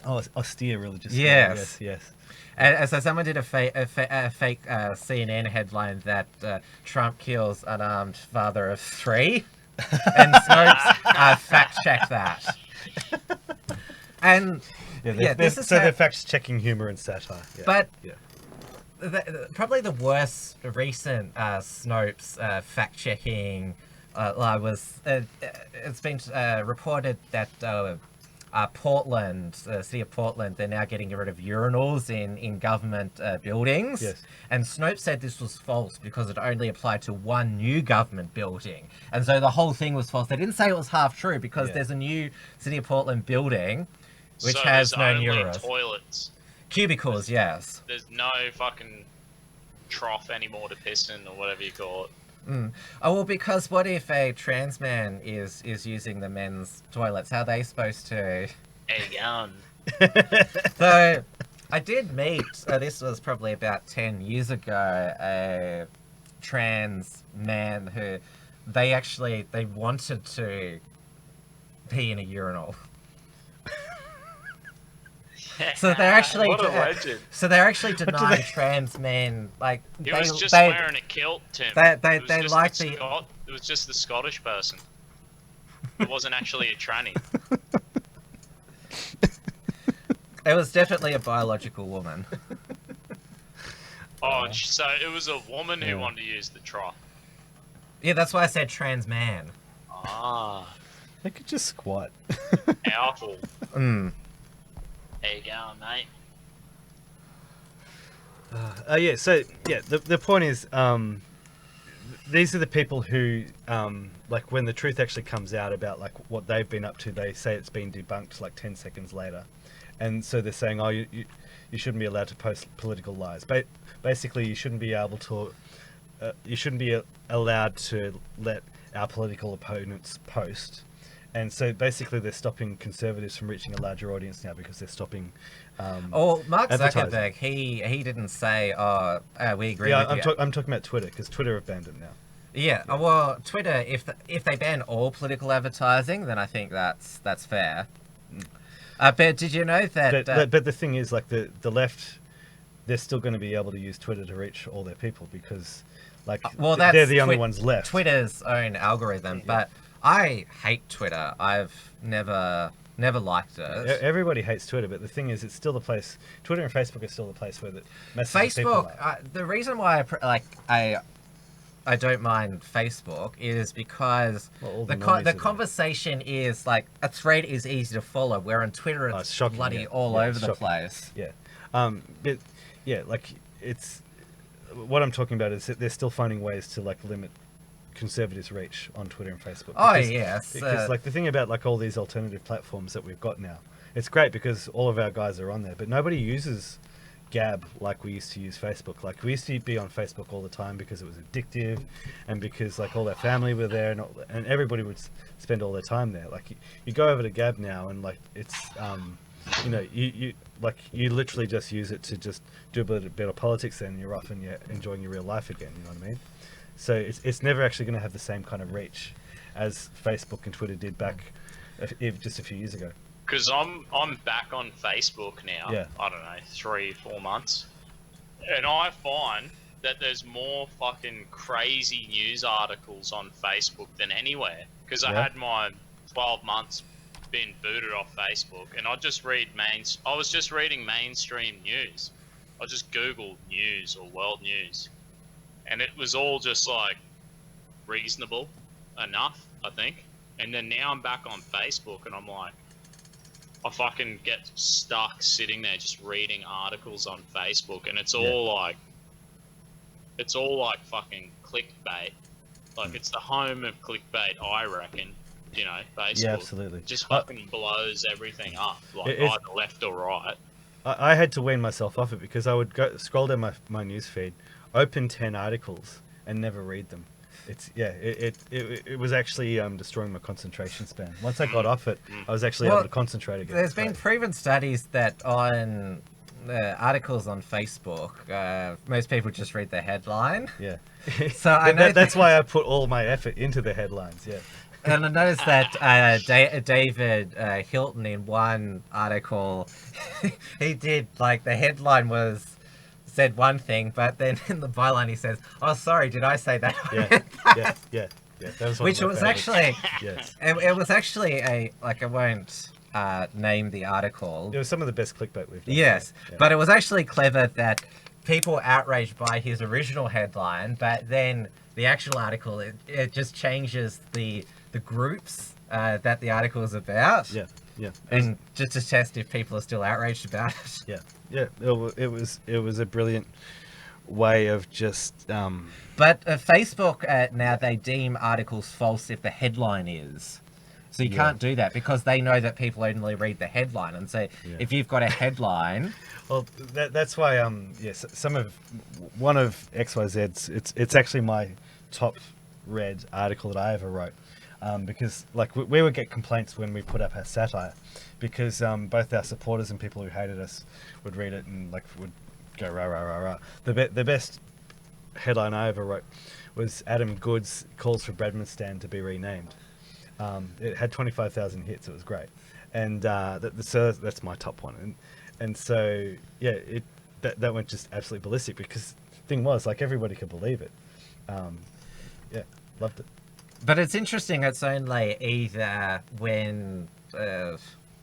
Oh, it's austere religious. Yes. Yes. And so someone did a fake CNN headline that Trump kills unarmed father of 3, and Snopes fact-checked that. And they're fact-checking humor and satire. Yeah. But yeah. Probably the worst recent Snopes fact-checking lie was it's been reported that Portland, the city of Portland, they're now getting rid of urinals in government buildings. Yes. And Snopes said this was false because it only applied to one new government building. And so the whole thing was false. They didn't say it was half true because there's a new city of Portland building which has no urinals. Toilets. Cubicles, yes. There's no fucking trough anymore to piss in or whatever you call it. Oh, well, because what if a trans man is using the men's toilets? How are they supposed to... So, I did meet, this was probably about 10 years ago, a trans man who they wanted to pee in a urinal. So they're actually what a legend. So they're actually denying trans men like He was just wearing a kilt, Tim. It was just the Scottish person. It wasn't actually a tranny. It was definitely a biological woman. Oh, so it was a woman who wanted to use the trough. Yeah, that's why I said trans man. Ah. They could just squat. Powerful. There you go, mate. The point is, these are the people who, like, when the truth actually comes out about like what they've been up to, they say it's been debunked like 10 seconds later, and so they're saying, oh, you shouldn't be allowed to post political lies. But basically, you shouldn't be able to, allowed to let our political opponents post. And so basically they're stopping conservatives from reaching a larger audience now because they're stopping Mark Zuckerberg, he didn't say, we agree with you. I'm talking about Twitter, because Twitter have banned it now. Yeah, well, Twitter, if they ban all political advertising, then I think that's fair. But did you know that... But the thing is, like, the left, they're still going to be able to use Twitter to reach all their people because, like, they're the only ones left. Twitter's own algorithm, but... I hate Twitter. I've never liked it. Everybody hates Twitter, but the thing is, it's still the place. Twitter and Facebook are still the place where the messages of people are. The reason why I don't mind Facebook is because the conversation is like a thread is easy to follow, where on Twitter it's shocking, bloody all over the place. Yeah, but yeah, like it's what I'm talking about is that they're still finding ways to like limit conservatives' reach on Twitter and Facebook. Because like the thing about like all these alternative platforms that we've got now, it's great because all of our guys are on there, but nobody uses Gab like we used to use Facebook. Like we used to be on Facebook all the time because it was addictive, and because like all our family were there, and everybody would spend all their time there. Like you go over to Gab now, and like it's you literally just use it to just do a bit of politics, and you're off and you're enjoying your real life again. You know what I mean? So it's never actually going to have the same kind of reach as Facebook and Twitter did back just a few years ago. Because I'm back on Facebook now. Yeah. I don't know, 3-4 months, and I find that there's more fucking crazy news articles on Facebook than anywhere. Because I had my 12 months been booted off Facebook, and I was just reading mainstream news. I just Googled news or world news, and it was all just like reasonable enough, I think. And then now I'm back on Facebook, and I'm like, I fucking get stuck sitting there just reading articles on Facebook, and it's all like fucking clickbait. Like, it's the home of clickbait, I reckon. You know, Facebook. Yeah, absolutely. Just fucking blows everything up, like either left or right. I had to wean myself off it because I would scroll down my news feed, open 10 articles, and never read them. It was actually destroying my concentration span. Once I got off it, I was actually able to concentrate again. There's been proven studies that on articles on Facebook, most people just read the headline. Yeah. So I know that's why I put all my effort into the headlines. Yeah. And I noticed that David Hilton, in one article, he did, like, the headline said one thing, but then in the byline he says, "Oh, sorry, did I say that?" Yeah. That was one Which of my was favorites. actually, Yes. it was actually I won't name the article. It was some of the best clickbait we've done. Yes, Yeah. but it was actually clever that people were outraged by his original headline, but then the actual article, it just changes the groups that the article is about. Yeah. And just to test if people are still outraged about it. Yeah. It was a brilliant way of just. But Facebook now, they deem articles false if the headline is. So you can't do that because they know that people only read the headline, and so if you've got a headline. Well, that's why one of XYZ's it's actually my top read article that I ever wrote. Because like we would get complaints when we put up our satire, because both our supporters and people who hated us would read it and like would go rah rah rah rah. The best headline I ever wrote was Adam Goods calls for Bradmanstan to be renamed. It had 25,000 hits. It was great, and so that's my top one. And so that went just absolutely ballistic because the thing was like everybody could believe it. Loved it. But it's interesting, it's only either when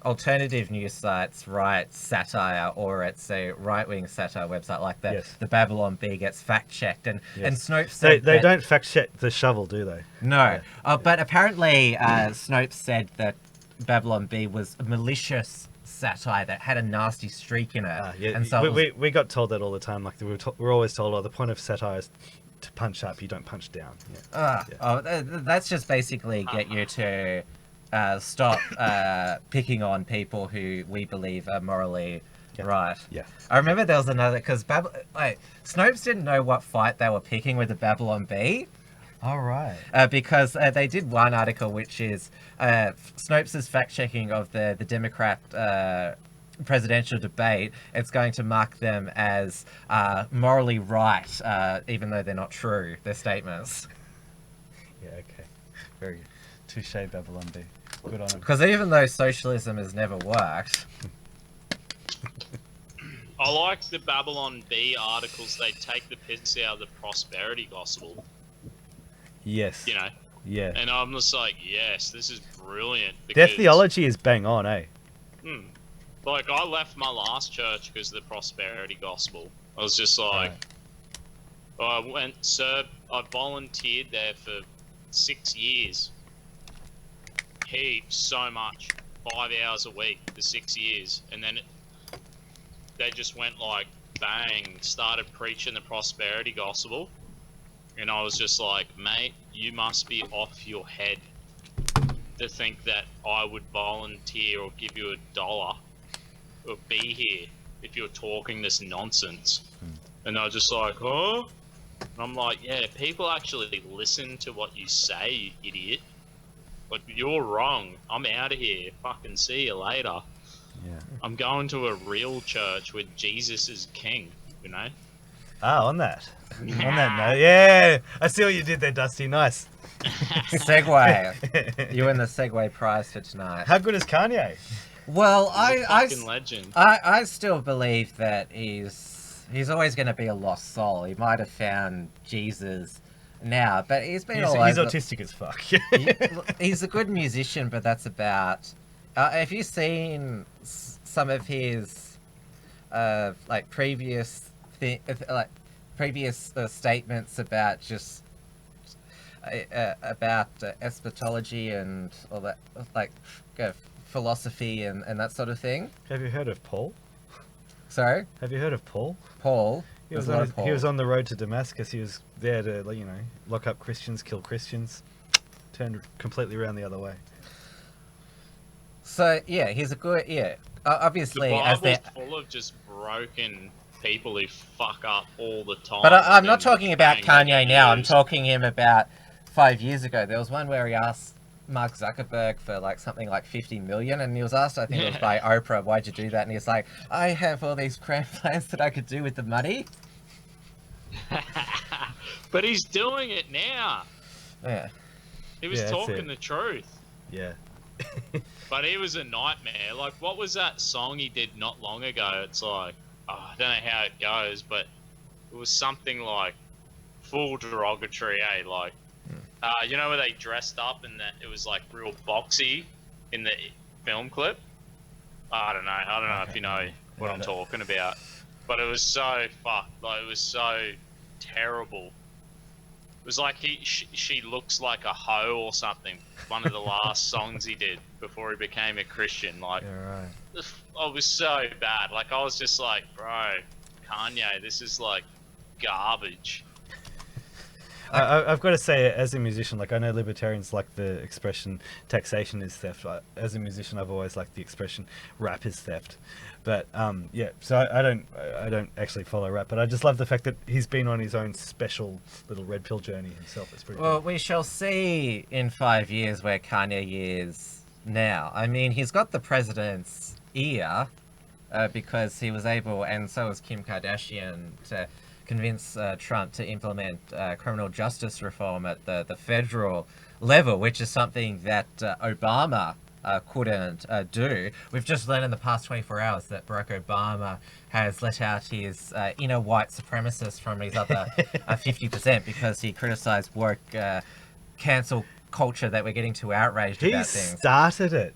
alternative news sites write satire or it's a right-wing satire website like the Babylon Bee gets fact-checked. And Snopes said they don't fact-check the shovel, do they? No. But apparently Snopes said that Babylon Bee was a malicious satire that had a nasty streak in it. And so we got told that all the time. Like we're always told, the point of satire is to punch up, you don't punch down. That's just basically get you to stop picking on people who we believe are morally right. Yeah. I remember there was another, because Snopes didn't know what fight they were picking with the Babylon Bee. All right. Because they did one article which is Snopes' fact-checking of the Democrat presidential debate. It's going to mark them as morally right, even though they're not true, their statements. Yeah, okay. Very good. Touche, Babylon Bee. Good on them. Because even though socialism has never worked... I like the Babylon Bee articles. They take the piss out of the prosperity gospel. Yes. You know? Yeah. And I'm just like, yes, this is brilliant. Their theology is bang on, eh? Like, I left my last church because of the prosperity gospel. I was just like... Right. I volunteered there for 6 years. Heaps, so much. 5 hours a week for 6 years. And then they just went like, bang, started preaching the prosperity gospel. And I was just like, mate, you must be off your head to think that I would volunteer or give you $1 or be here if you're talking this nonsense. And they're just like, huh? And I'm like, yeah, people actually listen to what you say, you idiot. But you're wrong. I'm out of here. Fucking see you later. Yeah. I'm going to a real church where Jesus is king, you know? On that note, yeah, I see what you did there, Dusty. Nice. Segway. You win the Segway prize for tonight. How good is Kanye? Well, He's a fucking legend. I still believe that he's always going to be a lost soul. He might have found Jesus now, but he's been all He's over. autistic as fuck. He's a good musician, but that's about. Have you seen some of his like previous statements about just about eschatology and all that, like philosophy and that sort of thing? Have you heard of Paul? Sorry? Have you heard of Paul? Paul? He was on the road to Damascus. He was there to, lock up Christians, kill Christians. Turned completely around the other way. So, yeah, he's a good... Yeah, obviously... The Bible's full of just broken people who fuck up all the time. But I'm not talking about Kanye now. I'm talking him about 5 years ago. There was one where he asked Mark Zuckerberg for something like 50 million, and he was asked, I think it was by Oprah, why'd you do that? And he's like, I have all these grand plans that I could do with the money. But he's doing it now. Yeah. He was talking the truth. Yeah. But he was a nightmare. Like, what was that song he did not long ago? It's like, I don't know how it goes, but it was something like full derogatory, Like, you know where they dressed up and that it was like real boxy in the film clip? I don't know if you know what I'm talking about. But it was so fucked. Like, it was so terrible. It was like she looks like a hoe or something. One of the last songs he did before he became a Christian. Like, Yeah, right. it was so bad. Like, I was just like, bro, Kanye, this is like garbage. I've got to say, as a musician, I know libertarians like the expression taxation is theft. As a musician, I've always liked the expression rap is theft. But so I don't actually follow rap, but I just love the fact that he's been on his own special little red pill journey himself. It's pretty Well, cool. we shall see in 5 years where Kanye is now. I mean, he's got the president's ear because he was able, and so was Kim Kardashian, to convince Trump to implement criminal justice reform at the federal level, which is something that Obama couldn't do. We've just learned in the past 24 hours that Barack Obama has let out his inner white supremacist from his other 50% because he criticized woke cancel culture that we're getting too outraged about things. He started it.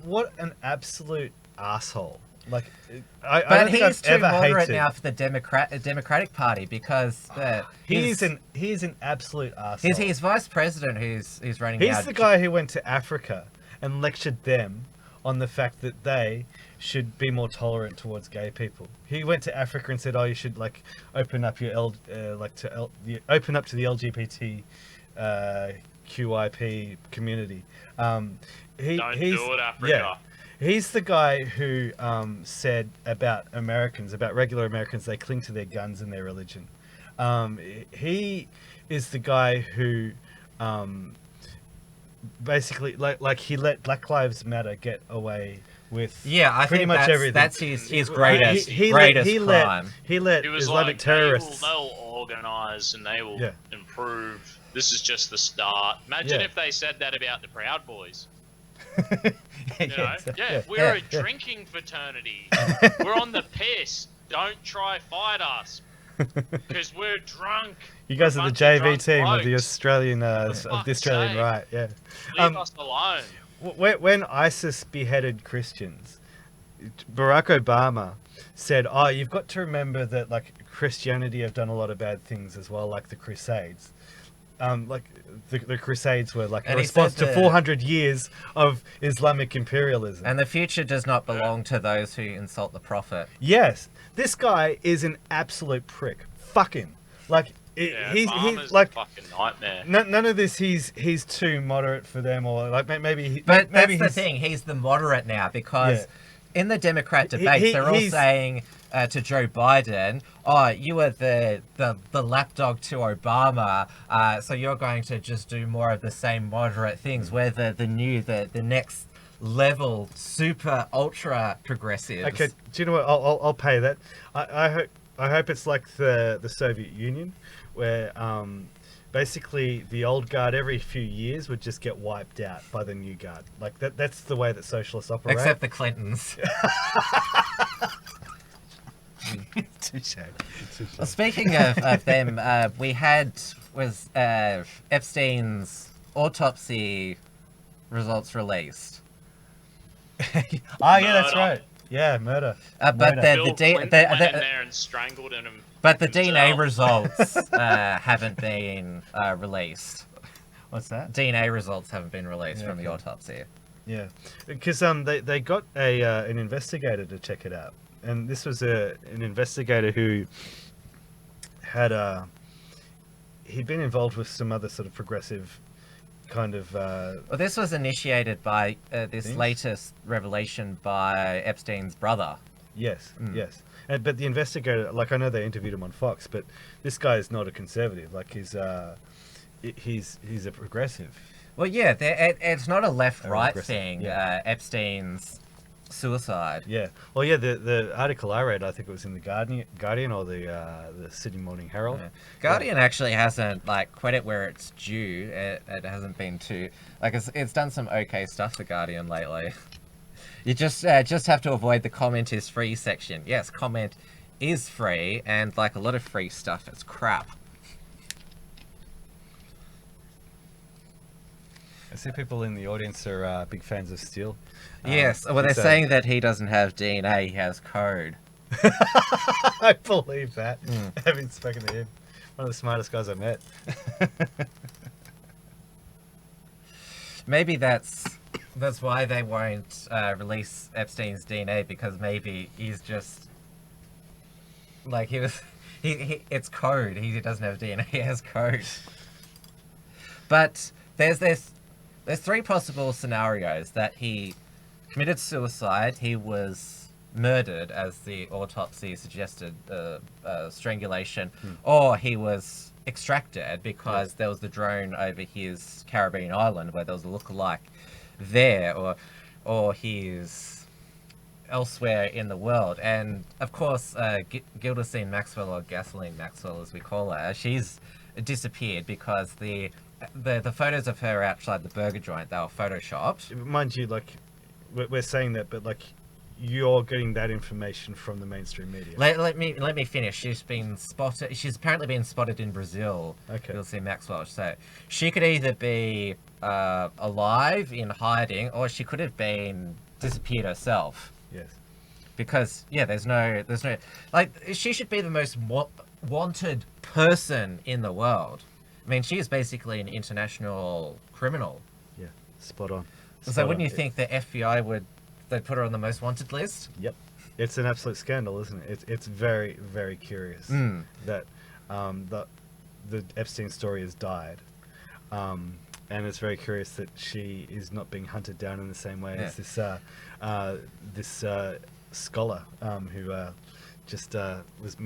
What an absolute asshole. I But don't think he's I've too ever moderate hated. now for the Democratic Party because He's an absolute asshole. he's vice president who's running. He's now. the guy who went to Africa and lectured them on the fact that they should be more tolerant towards gay people. He went to Africa and said, "Oh, you should open up your open up to the LGBT QIP community." Don't do it, Africa. Yeah, he's the guy who said about Americans, about regular Americans, they cling to their guns and their religion. He is the guy who basically he let Black Lives Matter get away with I pretty think much that's, everything. That's his greatest He crime. let He was Islamic terrorists. they'll organise and they will Yeah. improve. This is just the start. Imagine Yeah. if they said that about the Proud Boys. Yeah, We're a drinking fraternity. We're on the piss. Don't try fight us. Because we're drunk. You guys are the Bunch of JV drunk team of the blokes. Australian fuck's sake. right. Yeah. Leave us alone. When ISIS beheaded Christians, Barack Obama said, "Oh, you've got to remember that Christianity have done a lot of bad things as well, like the Crusades." The Crusades were a And he response said to that- 400 years of Islamic imperialism. And the future does not belong to those who insult the prophet. Yes, this guy is an absolute prick. Fuck him. He's Obama's a fucking nightmare. none of this. He's too moderate for them, or maybe. But maybe that's the thing. He's the moderate now because in the Democrat He- debates, they're all he's- saying to Joe Biden, "Oh, you are the lapdog to Obama, so you're going to just do more of the same moderate things." We're the next level super ultra progressives. Okay, do you know what? I'll pay that. I hope it's like the Soviet Union, where basically the old guard every few years would just get wiped out by the new guard. Like that's the way that socialists operate. Except the Clintons. Touche. Well, speaking of them, we had Epstein's autopsy results released. Oh yeah, that's Murder. right. Yeah, murder. But Murder. the Bill D- Clinton went in there and strangled him. but the DNA himself. results haven't been released. What's that? DNA results haven't been released Yeah, from the okay. autopsy. Yeah, because they got an investigator to check it out, and this was an investigator who had he'd been involved with some other sort of progressive kind of Well, this was initiated by this Things? latest revelation by Epstein's brother. yes. But the investigator, like I know they interviewed him on Fox, but this guy is not a conservative. Like he's a progressive. Well, yeah, it's not a left-right Regressive, thing. yeah. Epstein's suicide. Yeah. Well, yeah. The article I read, I think it was in the Guardian or the Sydney Morning Herald. Yeah. Guardian actually hasn't credit where it's due. It hasn't been too it's done some okay stuff. The Guardian lately. You just have to avoid the comment is free section. Yes, comment is free, and like a lot of free stuff, it's crap. I see people in the audience are big fans of Steele. Yes, well, they're so- saying that he doesn't have DNA, he has code. I believe that. Mm. Having spoken to him, one of the smartest guys I met. Maybe that's why they won't release Epstein's DNA, because maybe he's just like he it's code. He doesn't have DNA, he has code. But there's three possible scenarios: that he committed suicide, he was murdered, as the autopsy suggested, strangulation, or he was extracted because there was the drone over his Caribbean island where there was a lookalike there, or he's elsewhere in the world. And of course, Gildersleeve Maxwell, or Gasoline Maxwell as we call her, she's disappeared because the photos of her outside the burger joint, they were photoshopped. Mind you, like we're saying that, but like you're getting that information from the mainstream media. Let me finish. She's been spotted. She's apparently been spotted in Brazil. Okay. You'll see Maxwell. So she could either be alive in hiding, or she could have been disappeared herself. Yes. Because there's no she should be the most wanted person in the world. I mean, she is basically an international criminal. Yeah. Spot on. So wouldn't you think the FBI they'd put her on the most wanted list? Yep. It's an absolute scandal, isn't it? It's very, very curious that the Epstein story has died. And it's very curious that she is not being hunted down in the same way as this scholar who just was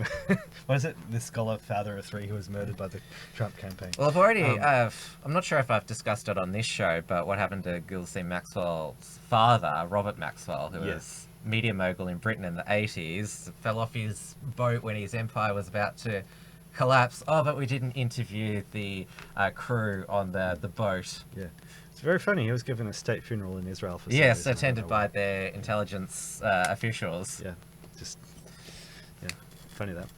what is it? This scholar, father of three, who was murdered by the Trump campaign. Well, I've already I'm not sure if I've discussed it on this show, but what happened to Gildersleeve Maxwell's father, Robert Maxwell, who was media mogul in Britain in the 80s, fell off his boat when his empire was about to collapse. Oh, but we didn't interview the crew on the boat. Yeah. It's very funny. He was given a state funeral in Israel for some Yes, reason. I don't attended know by why. their intelligence officials. Yeah. Just funny that.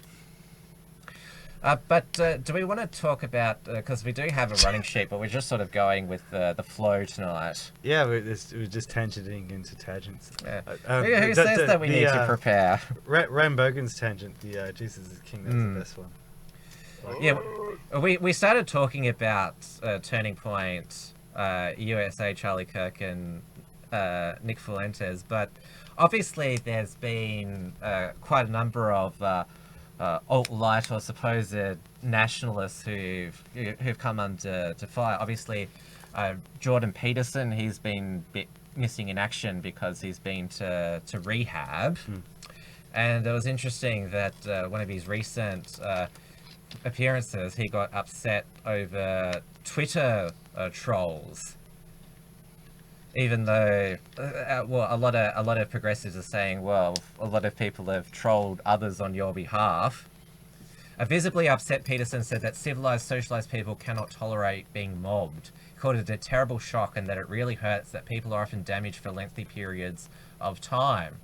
But do we want to talk about, because we do have a running sheet, but we're just sort of going with the flow tonight. Yeah, we're just tangenting into tangents. Yeah. Who says that we need to prepare? Ram Bogan's tangent, the Jesus is King, that's the best one. Like, Yeah, we started talking about Turning Point, USA, Charlie Kirk, and Nick Fuentes, but obviously there's been quite a number of alt-right or supposed nationalists who've come under fire. Obviously, Jordan Peterson, he's been a bit missing in action because he's been to rehab. And it was interesting that one of his recent appearances, he got upset over Twitter trolls. Even though, well, a lot of progressives are saying, well, a lot of people have trolled others on your behalf. A visibly upset Peterson said that civilized, socialized people cannot tolerate being mobbed. He called it a terrible shock and that it really hurts that people are often damaged for lengthy periods of time.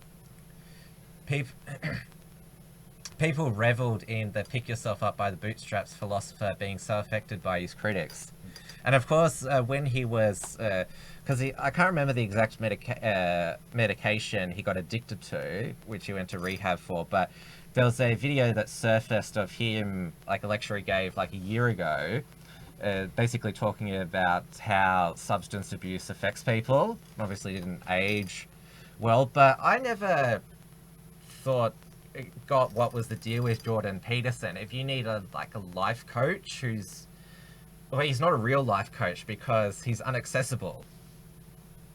People revelled in the pick yourself up by the bootstraps philosopher being so affected by his critics. And of course, when he was... because I can't remember the exact medication he got addicted to, which he went to rehab for, but there was a video that surfaced of him, like a lecture he gave like a year ago, basically talking about how substance abuse affects people. Obviously didn't age well, but I never got what was the deal with Jordan Peterson. If you need a life coach who's... Well, he's not a real life coach because he's inaccessible.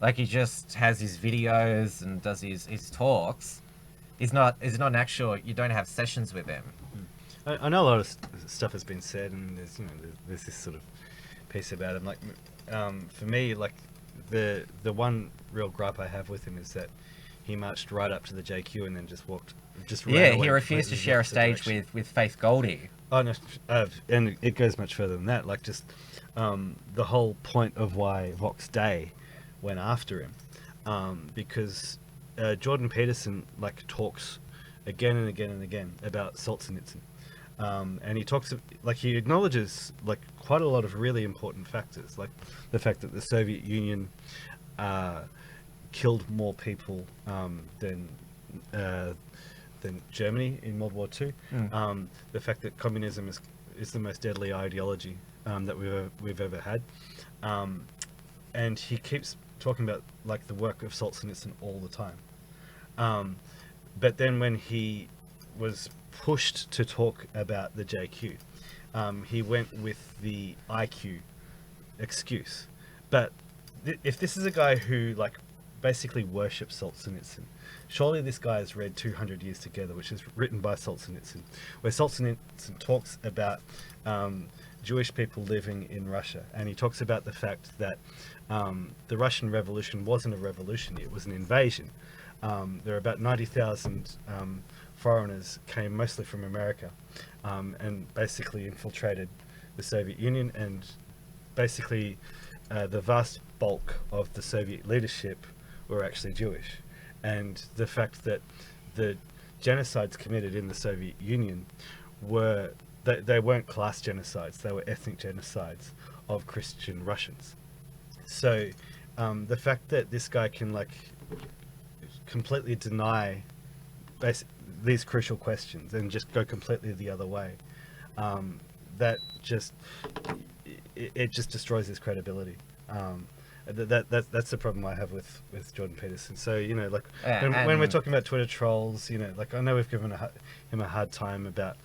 Like, he just has his videos and does his talks. He's not an actual... You don't have sessions with him. I know a lot of stuff has been said, and there's this sort of piece about him. Like, for me, like, the one real gripe I have with him is that he marched right up to the JQ and then just ran away. He refused to share a stage with Faith Goldie. Oh no, and it goes much further than that. Like, just the whole point of why Vox Day went after him, because Jordan Peterson talks again and again and again about Solzhenitsyn, and he talks he acknowledges quite a lot of really important factors, like the fact that the Soviet Union killed more people than Germany in World War II. The fact that communism is the most deadly ideology that we've ever had, and he keeps talking about the work of Solzhenitsyn all the time. But then when he was pushed to talk about the JQ, he went with the IQ excuse. But if this is a guy who basically worships Solzhenitsyn, surely this guy has read 200 Years Together, which is written by Solzhenitsyn, where Solzhenitsyn talks about Jewish people living in Russia, and he talks about the fact that the Russian Revolution wasn't a revolution, it was an invasion. There are about 90,000 foreigners came mostly from America, and basically infiltrated the Soviet Union, and basically the vast bulk of the Soviet leadership were actually Jewish. And the fact that the genocides committed in the Soviet Union they weren't class genocides, they were ethnic genocides of Christian Russians. So the fact that this guy can completely deny these crucial questions and just go completely the other way, that just destroys his credibility. That's the problem I have with Jordan Peterson. So when we're talking about Twitter trolls, I know we've given him a hard time about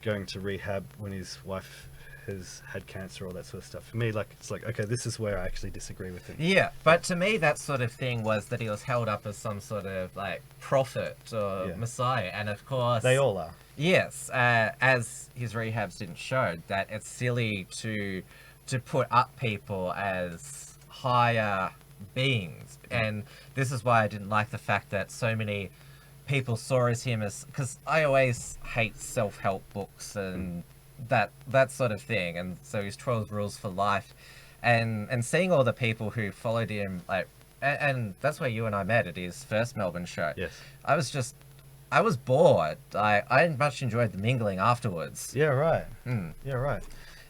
going to rehab when his wife has had cancer, all that sort of stuff. For me, it's okay, this is where I actually disagree with him. Yeah, but to me, that sort of thing was that he was held up as some sort of prophet or messiah, and of course they all are. Yes, as his rehabs didn't show, that it's silly to put up people as higher beings, and this is why I didn't like the fact that so many people saw him as, because I always hate self-help books and that sort of thing, and so his 12 rules for life, and seeing all the people who followed him, and that's where you and I met at his first Melbourne show. Yes, I was bored. I much enjoyed the mingling afterwards. Yeah, right. Yeah, right.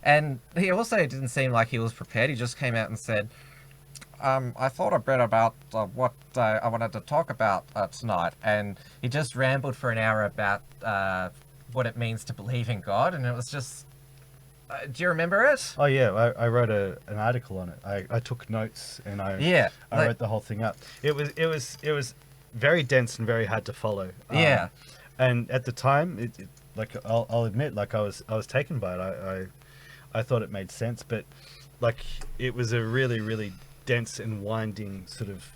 And he also didn't seem like he was prepared. He just came out and said, I thought a bit about what I wanted to talk about tonight. And he just rambled for an hour about what it means to believe in God. And it was just... do you remember it? Oh, yeah. I wrote an article on it. I took notes and I wrote the whole thing up. It was very dense and very hard to follow. Yeah. And at the time, I'll admit, I was taken by it. I thought it made sense, but it was a really, really dense and winding sort of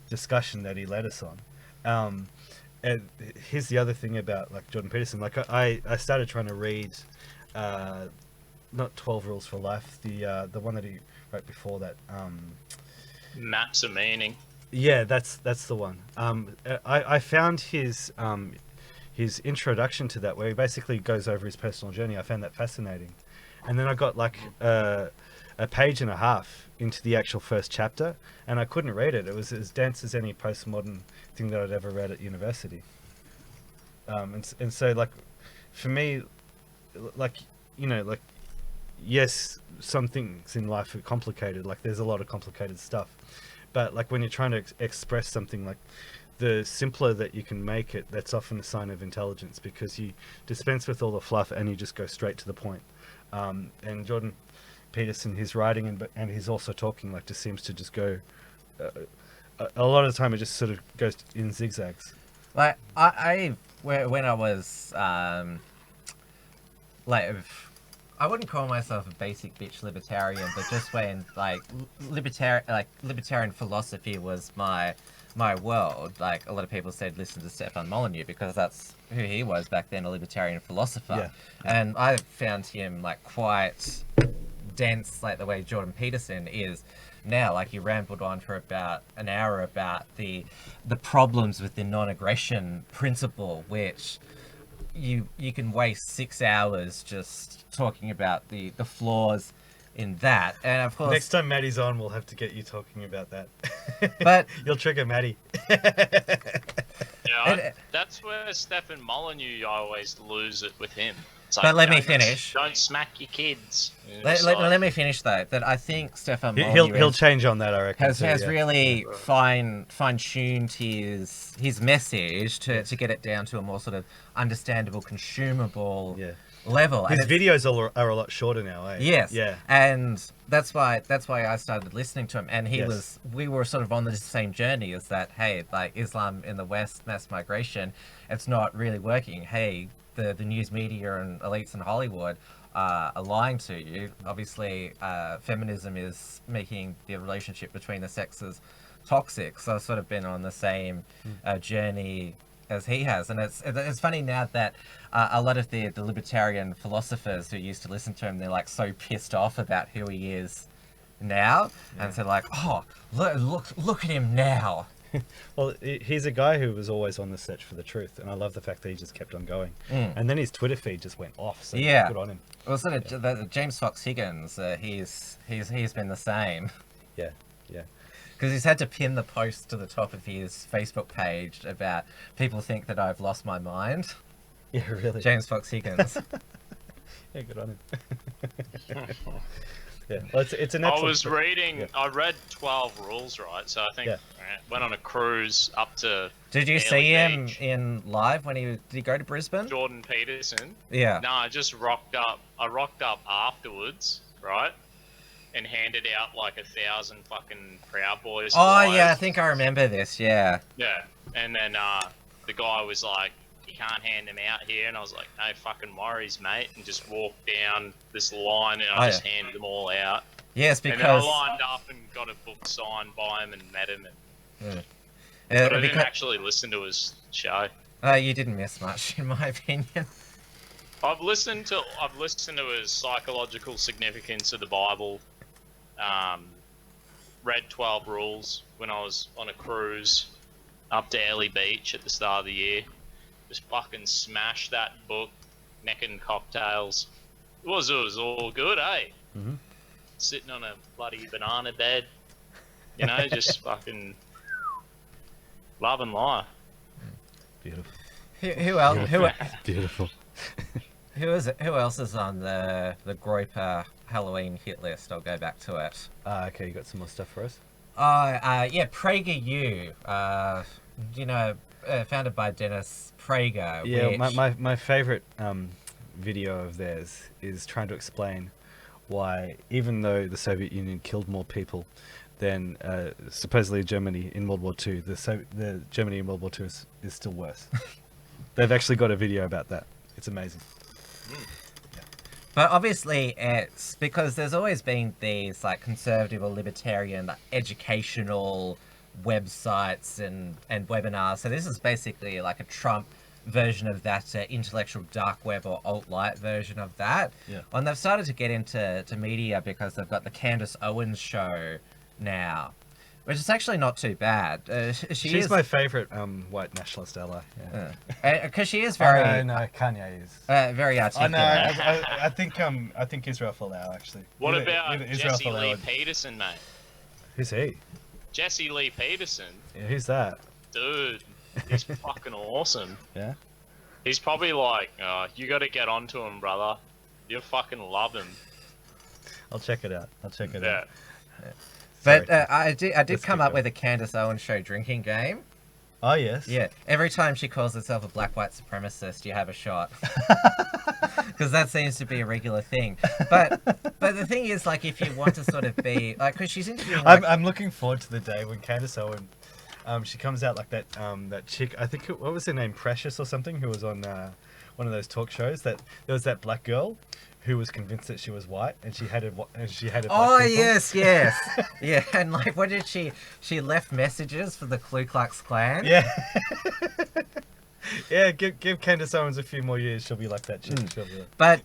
discussion that he led us on. And here's the other thing about Jordan Peterson. I started trying to read not 12 Rules for Life, the one that he wrote before that. Maps of Meaning. Yeah, that's the one. I found his his introduction to that, where he basically goes over his personal journey. I found that fascinating. And then I got like a page and a half into the actual first chapter, and I couldn't read it. It was as dense as any postmodern thing that I'd ever read at university. And so, like, for me, like, you know, like, yes, some things in life are complicated. Like, there's a lot of complicated stuff. But, like, when you're trying to express something, like, the simpler that you can make it, that's often a sign of intelligence, because you dispense with all the fluff and you just go straight to the point. And Jordan Peterson, his writing and he's also talking, like, just seems to just go... a lot of the time it just sort of goes in zigzags. Like, when I was, like, I wouldn't call myself a basic bitch libertarian, but just when, like, libertarian philosophy was my world, like, a lot of people said listen to Stefan Molyneux, because that's who he was back then, a libertarian philosopher. Yeah. And I found him, like, quite dense, like the way Jordan Peterson is now. Like, he rambled on for about an hour about the problems with the non-aggression principle, which you can waste 6 hours just talking about the flaws in that. And of course, Next time Maddie's on, we'll have to get you talking about that. But you'll trigger Maddie. Yeah, that's where Stefan Molyneux, I always lose it with him. It's But let me don't- finish. Don't smack your kids. let me finish though. That I think Stefan Molyneux He'll change on that, I reckon. has too, has yeah. really fine-tuned his message to get it down to a more sort of understandable, consumable level. His And it's- videos are a lot shorter now, eh? Yes. Yeah. And that's why I started listening to him. And Yes. we were sort of on the same journey, is that, hey, like, Islam in the West, mass migration, it's not really working. Hey, the news media and elites in Hollywood are lying to you. Obviously, feminism is making the relationship between the sexes toxic. So I've sort of been on the same journey as he has. And it's funny now that a lot of the libertarian philosophers who used to listen to him, they're like so pissed off about who he is now. And so like, oh, look at him now. Well, he's a guy who was always on the search for the truth, and I love the fact that he just kept on going. And then his Twitter feed just went off, so Yeah. good on him. Well, sort of the James Fox Higgins, he's been the same. Yeah, yeah. Because he's had to pin the post to the top of his Facebook page about people think that I've lost my mind. Yeah, really. James Fox Higgins. Yeah, good on him. Yeah, well, it's a I natural... was reading. Yeah. I read 12 Rules, right? So I think Yeah. went on a cruise up to Did you Bailey see him Beach. in live when did he go to Brisbane? Jordan Peterson. Yeah. No, I just rocked up. I rocked up afterwards, right? And handed out like 1,000 fucking Proud Boys. Oh yeah, I flyers. think I remember this. Yeah. Yeah. And then the guy was like, "You can't hand them out here," and I was like, "No fucking worries, mate," and just walked down this line and I just handed them all out. Yes, And then I because lined up and got a book signed by him and met him. And, uh, but I didn't because actually listen to his show. you didn't miss much, in my opinion. I've listened to his psychological significance of the Bible. Read 12 Rules when I was on a cruise up to Bailey Beach at the start of the year. Just fucking smashed that book, neck and cocktails. It was all good, eh? Mm-hmm. Sitting on a bloody banana bed, you know, just fucking loving life. Beautiful. Who else? Beautiful. Who else is on the groyper Halloween hit list? I'll go back to it. Okay, you got some more stuff for us? Yeah, PragerU. Founded by Dennis Prager. Yeah, which... my favorite video of theirs is trying to explain why, even though the Soviet Union killed more people than supposedly Germany in World War II, the Germany in World War II is still worse. They've actually got a video about that. It's amazing. But obviously, it's because there's always been these like conservative or libertarian educational websites and webinars. So this is basically like a Trump version of that intellectual dark web or alt-light version of that. Yeah. And they've started to get into media because they've got the Candace Owens show now, which is actually not too bad. She's my favourite white nationalist ally. Yeah. Because she is very... no, Kanye is. Very articulate. I think Israel Folau, actually. What Either about Israel Jesse Folau Lee or- Peterson, mate? Who's he? Jesse Lee Peterson, Yeah, who's that? dude, he's fucking awesome. Yeah. He's probably like, you got to get onto him, brother. You fucking love him. I'll check it out. Yeah. But Sorry. I did Let's come keep up going. with a Candace Owens show drinking game. Oh, yes. Yeah, every time she calls herself a black white supremacist, you have a shot. Because that seems to be a regular thing. But the thing is, like, if you want to sort of be like, because she's interviewing. Like, I'm looking forward to the day when Candace Owen, she comes out like that that chick. I think what was her name, Precious or something, who was on one of those talk shows. That there was that black girl who was convinced that she was white and she hated black oh people. yes, yeah, and like, what did she? She left messages for the Ku Klux Klan. Yeah. Yeah, give Candace Owens a few more years, she'll be like that chick. She'll be like... But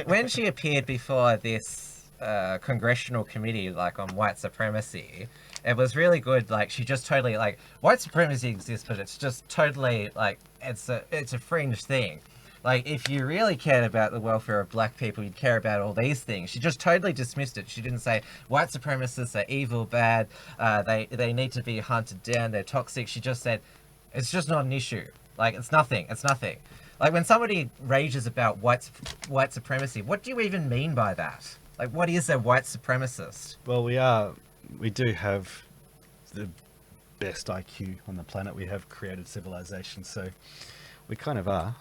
when she appeared before this congressional committee, like on white supremacy, it was really good. Like, she just totally, like, white supremacy exists, but it's just totally like it's a fringe thing. Like, if you really cared about the welfare of black people, you'd care about all these things. She just totally dismissed it. She didn't say white supremacists are evil, bad. They need to be hunted down. They're toxic. She just said it's just not an issue. Like, it's nothing. It's nothing. Like, when somebody rages about white supremacy, what do you even mean by that? Like, what is a white supremacist? Well, we do have the best IQ on the planet. We have created civilization, so we kind of are.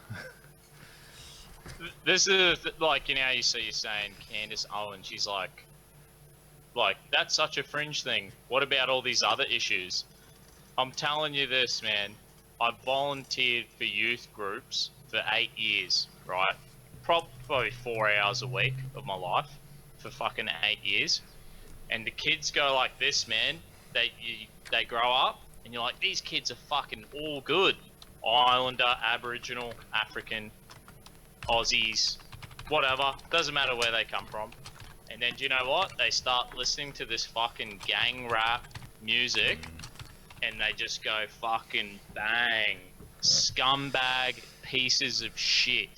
This is like, you know, you see you saying Candace Owens, she's like that's such a fringe thing. What about all these other issues? I'm telling you this, man. I volunteered for youth groups for 8 years, right? Probably 4 hours a week of my life for fucking 8 years. And the kids go like this, man. They grow up, and you're like, these kids are fucking all good. Islander, Aboriginal, African, Aussies, whatever. Doesn't matter where they come from. And then, do you know what? They start listening to this fucking gang rap music, and they just go fucking bang. Scumbag pieces of shit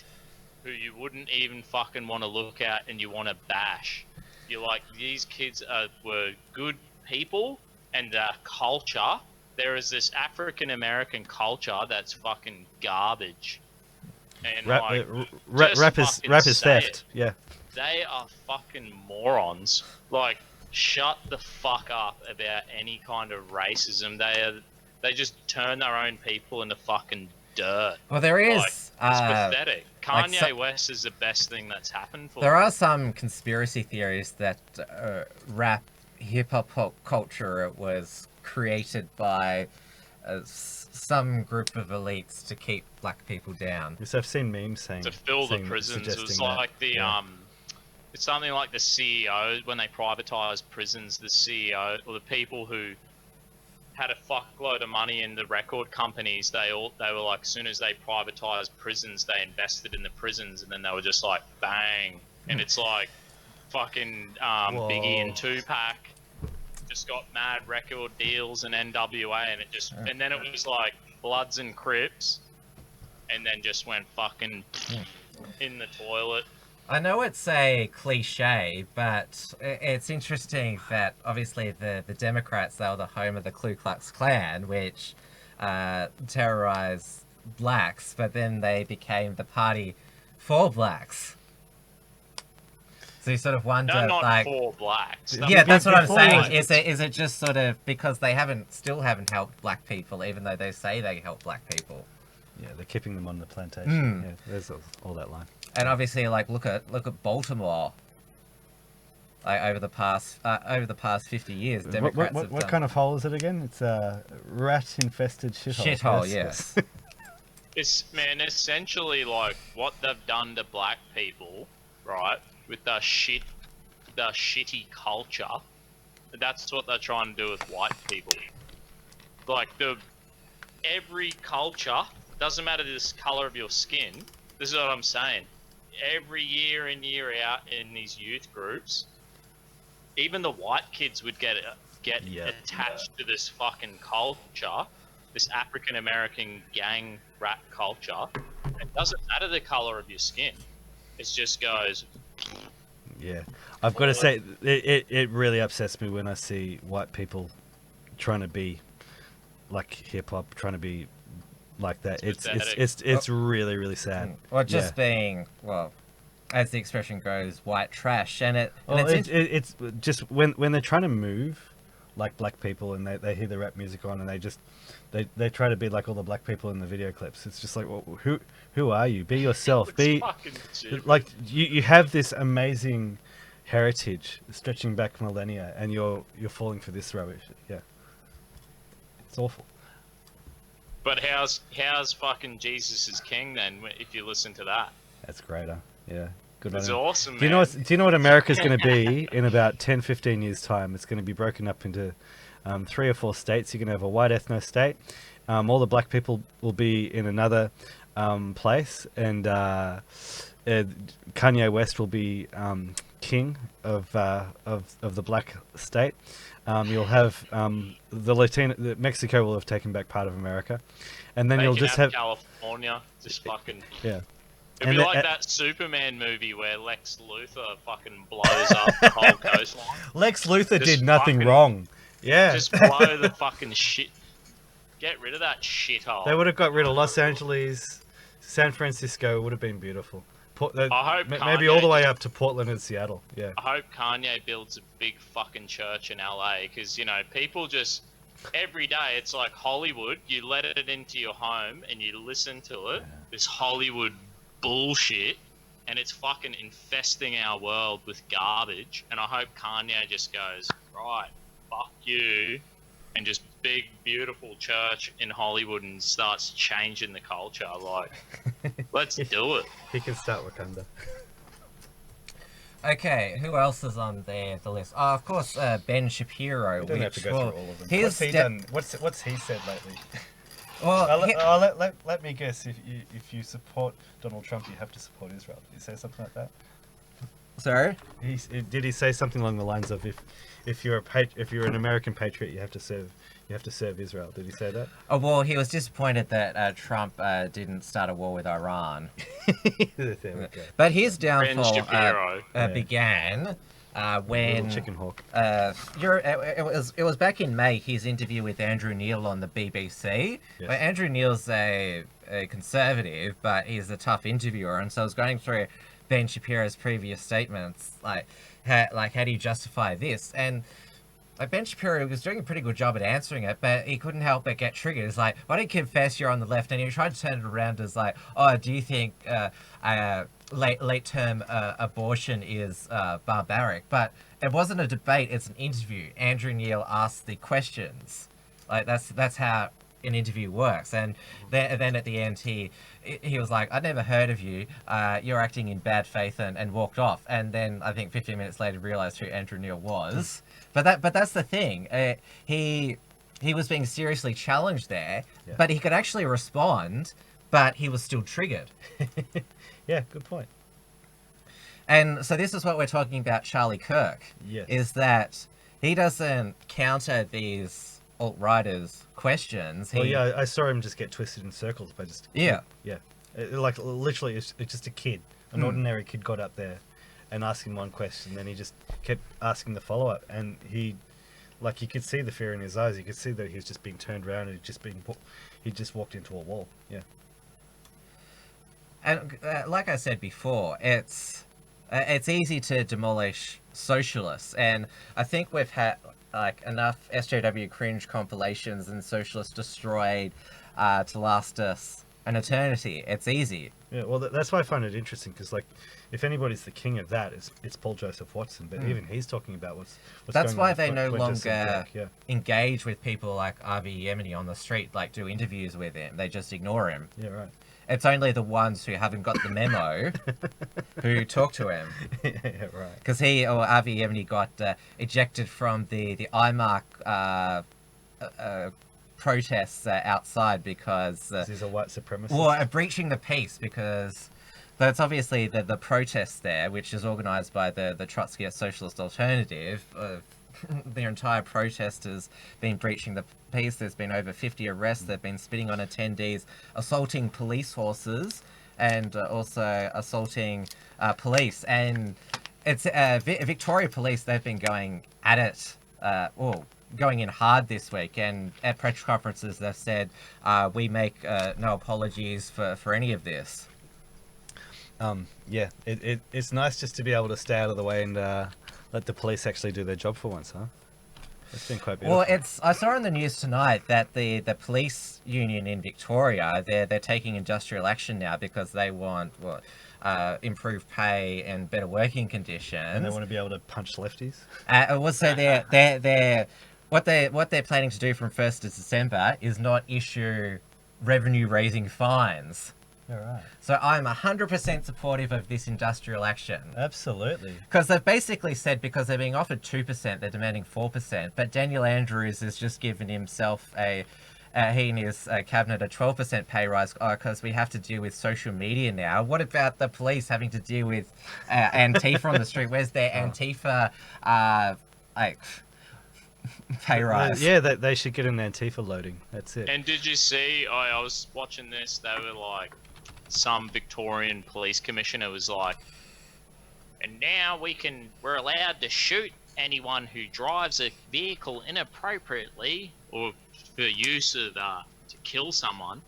who you wouldn't even fucking want to look at and you want to bash. You're like, these kids were good people, and their culture, there is this African American culture that's fucking garbage. And Rap just fucking is say theft. it. Yeah. They are fucking morons. Like, shut the fuck up about any kind of racism. They just turn their own people into fucking dirt. Well, there is. Like, it's pathetic. like Kanye West is the best thing that's happened for There them. are some conspiracy theories that rap hip-hop culture was created by some group of elites to keep black people down. Yes, I've seen memes saying To fill the saying- prisons. It was suggesting that. like the Yeah. it's something like the CEO when they privatized prisons. The CEO or the people who had a fuckload of money in the record companies. They were like, as soon as they privatized prisons, they invested in the prisons, and then they were just like bang. And it's like fucking Biggie and Tupac just got mad record deals and NWA, and it just and then it was like Bloods and Crips, and then just went fucking in the toilet. I know it's a cliche, but it's interesting that obviously the Democrats, they were the home of the Ku Klux Klan, which terrorized blacks, but then they became the party for blacks. So you sort of wonder, No, not like, for blacks. yeah, that's what I'm before saying. whites. Is it just sort of because they still haven't helped black people, even though they say they help black people? Yeah, they're keeping them on the plantation. Mm. Yeah, there's all that line. And obviously, like, look at Baltimore. Like, over the past 50 years, Democrats have What done kind of hole is it again? It's a rat-infested shithole. shithole. Yes. It's, man, essentially like what they've done to black people, right? With the shitty culture. That's what they're trying to do with white people. Like every culture, doesn't matter the color of your skin. This is what I'm saying. Every year in, year out in these youth groups, even the white kids would get get attached to this fucking culture, this African American gang rap culture. It doesn't matter the color of your skin. It just goes. Yeah, I've got to say, it really upsets me when I see white people trying to be like hip hop, trying to be like that. It's really, really sad. Or just being, well, as the expression goes, white trash. And it's just when they're trying to move like black people, and they hear the rap music on, and they try to be like all the black people in the video clips. It's just like, well, who are you? Be yourself. Be like you have this amazing heritage stretching back millennia, and you're falling for this rubbish. Yeah, it's awful. But how's fucking Jesus is King then? If you listen to that, that's great. Yeah, good. It's awesome. Do you know what America's going to be in about 10, 15 years time? It's going to be broken up into 3 or 4 states. You're going to have a white ethno state. All the black people will be in another place, and Kanye West will be king of the black state. You'll have Mexico will have taken back part of America, and then you'll just have California, just fucking yeah. It'd be like that Superman movie where Lex Luthor fucking blows up the whole coastline. Lex Luthor did nothing wrong. Yeah. Just blow the fucking shit. Get rid of that shithole. They would have got rid of Los Angeles, San Francisco. Would have been beautiful. I hope maybe all the way up to Portland and Seattle. Yeah. I hope Kanye builds a big fucking church in LA, because people just every day it's like Hollywood. You let it into your home and you listen to it. Yeah. This Hollywood bullshit, and it's fucking infesting our world with garbage. And I hope Kanye just goes, right, fuck you, and just big beautiful church in Hollywood and starts changing the culture. Like, let's do it. He can start Wakanda. Okay, who else is on the list? Oh, of course, Ben Shapiro. You don't have to go through all of them. What's he done? What's he said lately? Well, let me guess. If you support Donald Trump, you have to support Israel. Did he say something like that? Sorry? Did he say something along the lines of if you're an American patriot, you have to serve Israel? Did he say that? Oh, well, he was disappointed that Trump didn't start a war with Iran. There we go. But his downfall began when chicken hawk. It was back in May, his interview with Andrew Neil on the BBC. Yes. But Andrew Neil's a conservative, but he's a tough interviewer, and so I was going through Ben Shapiro's previous statements, like how do you justify this? And Ben Shapiro was doing a pretty good job at answering it, but he couldn't help but get triggered. It's like, why don't you confess you're on the left? And he tried to turn it around as like, oh, do you think late-term abortion is barbaric? But it wasn't a debate, it's an interview. Andrew Neil asked the questions. Like, that's how an interview works. And then at the end, he was like, I'd never heard of you. You're acting in bad faith, and walked off. And then I think 15 minutes later realized who Andrew Neil was. But that's the thing. He was being seriously challenged there, but he could actually respond, but he was still triggered. Yeah, good point. And so this is what we're talking about Charlie Kirk. Yes. Is that he doesn't counter these alt-righters' questions. I saw him just get twisted in circles by just... Yeah. Like, literally, it's just a kid. An ordinary kid got up there and asked him one question, then he just kept asking the follow-up, and he, like, you could see the fear in his eyes. You could see that he was just being turned around, and he just walked into a wall. Yeah. And like I said before, it's easy to demolish socialists, and I think we've had like enough SJW cringe compilations and Socialists Destroyed to last us an eternity. It's easy. Yeah, well, that's why I find it interesting, because like, if anybody's the king of that, it's Paul Joseph Watson. But even he's talking about what's that's going why on they no longer yeah. engage with people like R.V. Yemeni on the street, like do interviews with him. They just ignore him. Yeah, right. It's only the ones who haven't got the memo who talk to him. Yeah, right. Because R.V. Yemeni got ejected from the IMARC protests outside because... he's a white supremacist? Well, breaching the peace, because that's obviously the protest there, which is organised by the Trotskyist Socialist Alternative, the entire protest has been breaching the peace. There's been over 50 arrests. They've been spitting on attendees, assaulting police horses, and also assaulting police. And it's Victoria Police. They've been going at it, going in hard this week. And at press conferences, they've said, "We make no apologies for any of this." Yeah, it's nice just to be able to stay out of the way and let the police actually do their job for once, huh? It's been quite beautiful. Well, I saw in the news tonight that the police union in Victoria, they're taking industrial action now because they want improved pay and better working conditions. And they want to be able to punch lefties. So they're what they're planning to do from 1st of December is not issue revenue raising fines. All right. So I'm 100% supportive of this industrial action. Absolutely. Because they've basically said because they're being offered 2%, they're demanding 4%. But Daniel Andrews has just given himself he and his cabinet a 12% pay rise because we have to deal with social media now. What about the police having to deal with Antifa on the street? Where's their Antifa pay rise? Yeah, they should get an Antifa loading. That's it. And did you see, I was watching this, they were like, some Victorian police commissioner was like, and now we're allowed to shoot anyone who drives a vehicle inappropriately or for use of to kill someone.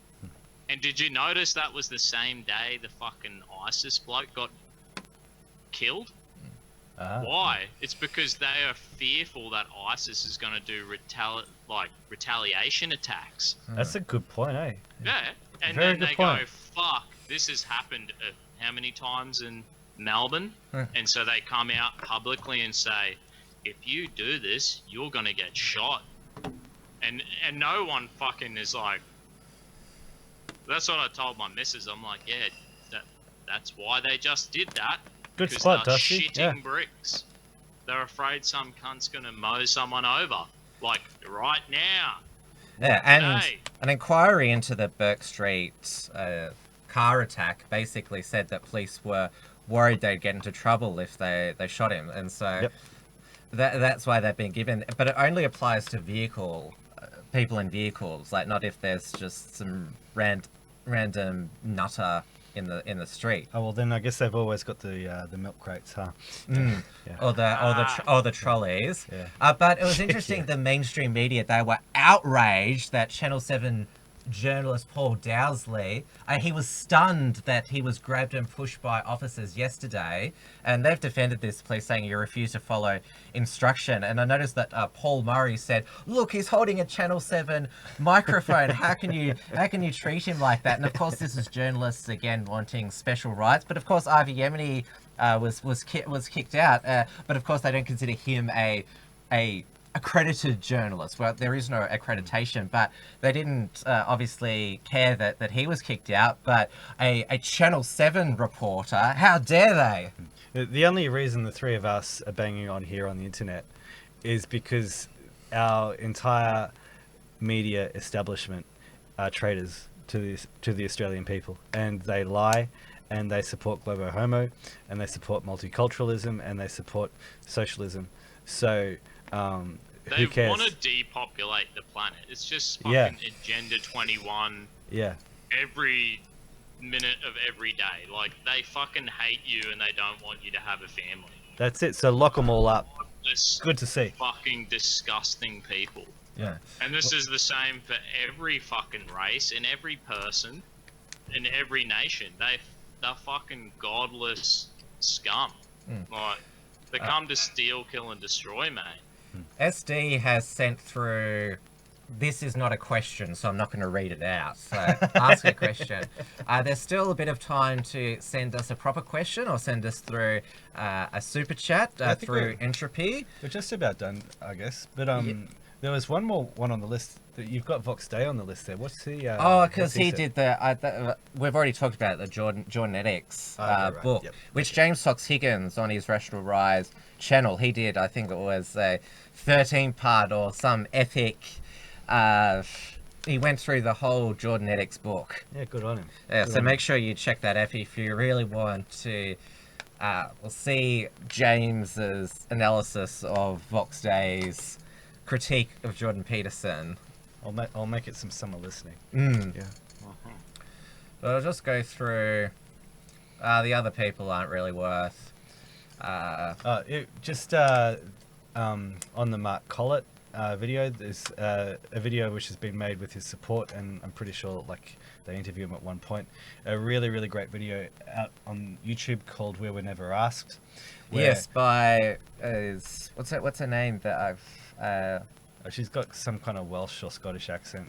And did you notice that was the same day the fucking ISIS bloke got killed? Why? It's because they are fearful that ISIS is going to do retaliation attacks. That's a good point, eh? Yeah, and Very then good they point. go, fuck, this has happened how many times in Melbourne? And so they come out publicly and say, if you do this, you're going to get shot. And no one fucking is like, that's what I told my missus. I'm like, yeah, that's why they just did that. Good Because spot, they're Dusty. shitting Yeah. bricks. They're afraid some cunt's going to mow someone over. Like, right now. Yeah, and Today. an inquiry into the Burke Street car attack basically said that police were worried they'd get into trouble if they shot him, and so Yep. that's why they've been given. But it only applies to people in vehicles, like not if there's just some random nutter in the street. Oh well, then I guess they've always got the milk crates, huh? Yeah. Or the trolleys. Yeah. But it was interesting. The mainstream media, they were outraged that Channel 7 journalist Paul Dowsley, he was stunned that he was grabbed and pushed by officers yesterday, and they've defended this police saying he refused to follow instruction. And I noticed that Paul Murray said, "Look, he's holding a Channel 7 microphone. How can you treat him like that?" And of course, this is journalists again wanting special rights. But of course, Ivy Yemeni was kicked out. But of course, they don't consider him a accredited journalist. Well, there is no accreditation, but they didn't obviously care that he was kicked out. But a Channel 7 reporter, how dare they? The only reason the three of us are banging on here on the internet is because our entire media establishment are traitors to the Australian people, and they lie, and they support globo homo, and they support multiculturalism, and they support socialism. So They who cares? want to depopulate the planet. It's just fucking Yeah. Agenda 21 Yeah. every minute of every day. Like, they fucking hate you and they don't want you to have a family. That's it. So lock them all up. This Good to see. fucking disgusting people. Yeah. And this is the same for every fucking race and every person in every nation. They're fucking godless scum. Like, they come to steal, kill, and destroy, mate. SD has sent through. This is not a question, so I'm not going to read it out. So ask a question. There's still a bit of time to send us a proper question or send us through a super chat I think through Entropy. We're just about done, I guess. But there was one more one on the list. That you've got Vox Day on the list there. What's he? Because he said? did we've already talked about the Jordanetics right, book, yep. which James Fox Higgins on his Rational Rise channel, he did, I think it was a 13-part or some epic. He went through the whole Jordanetics book. Yeah, good on him. Yeah, Good so on make sure you check that out if you really want to we'll see James's analysis of Vox Day's critique of Jordan Peterson. I'll make it some summer listening. Mm. Yeah. But I'll just go through. The other people aren't really worth. On the Mark Collett video, there's a video which has been made with his support, and I'm pretty sure like they interview him at one point. A really, really great video out on YouTube called "Where We're Never Asked." Yes, by what's her name that I've. She's got some kind of Welsh or Scottish accent.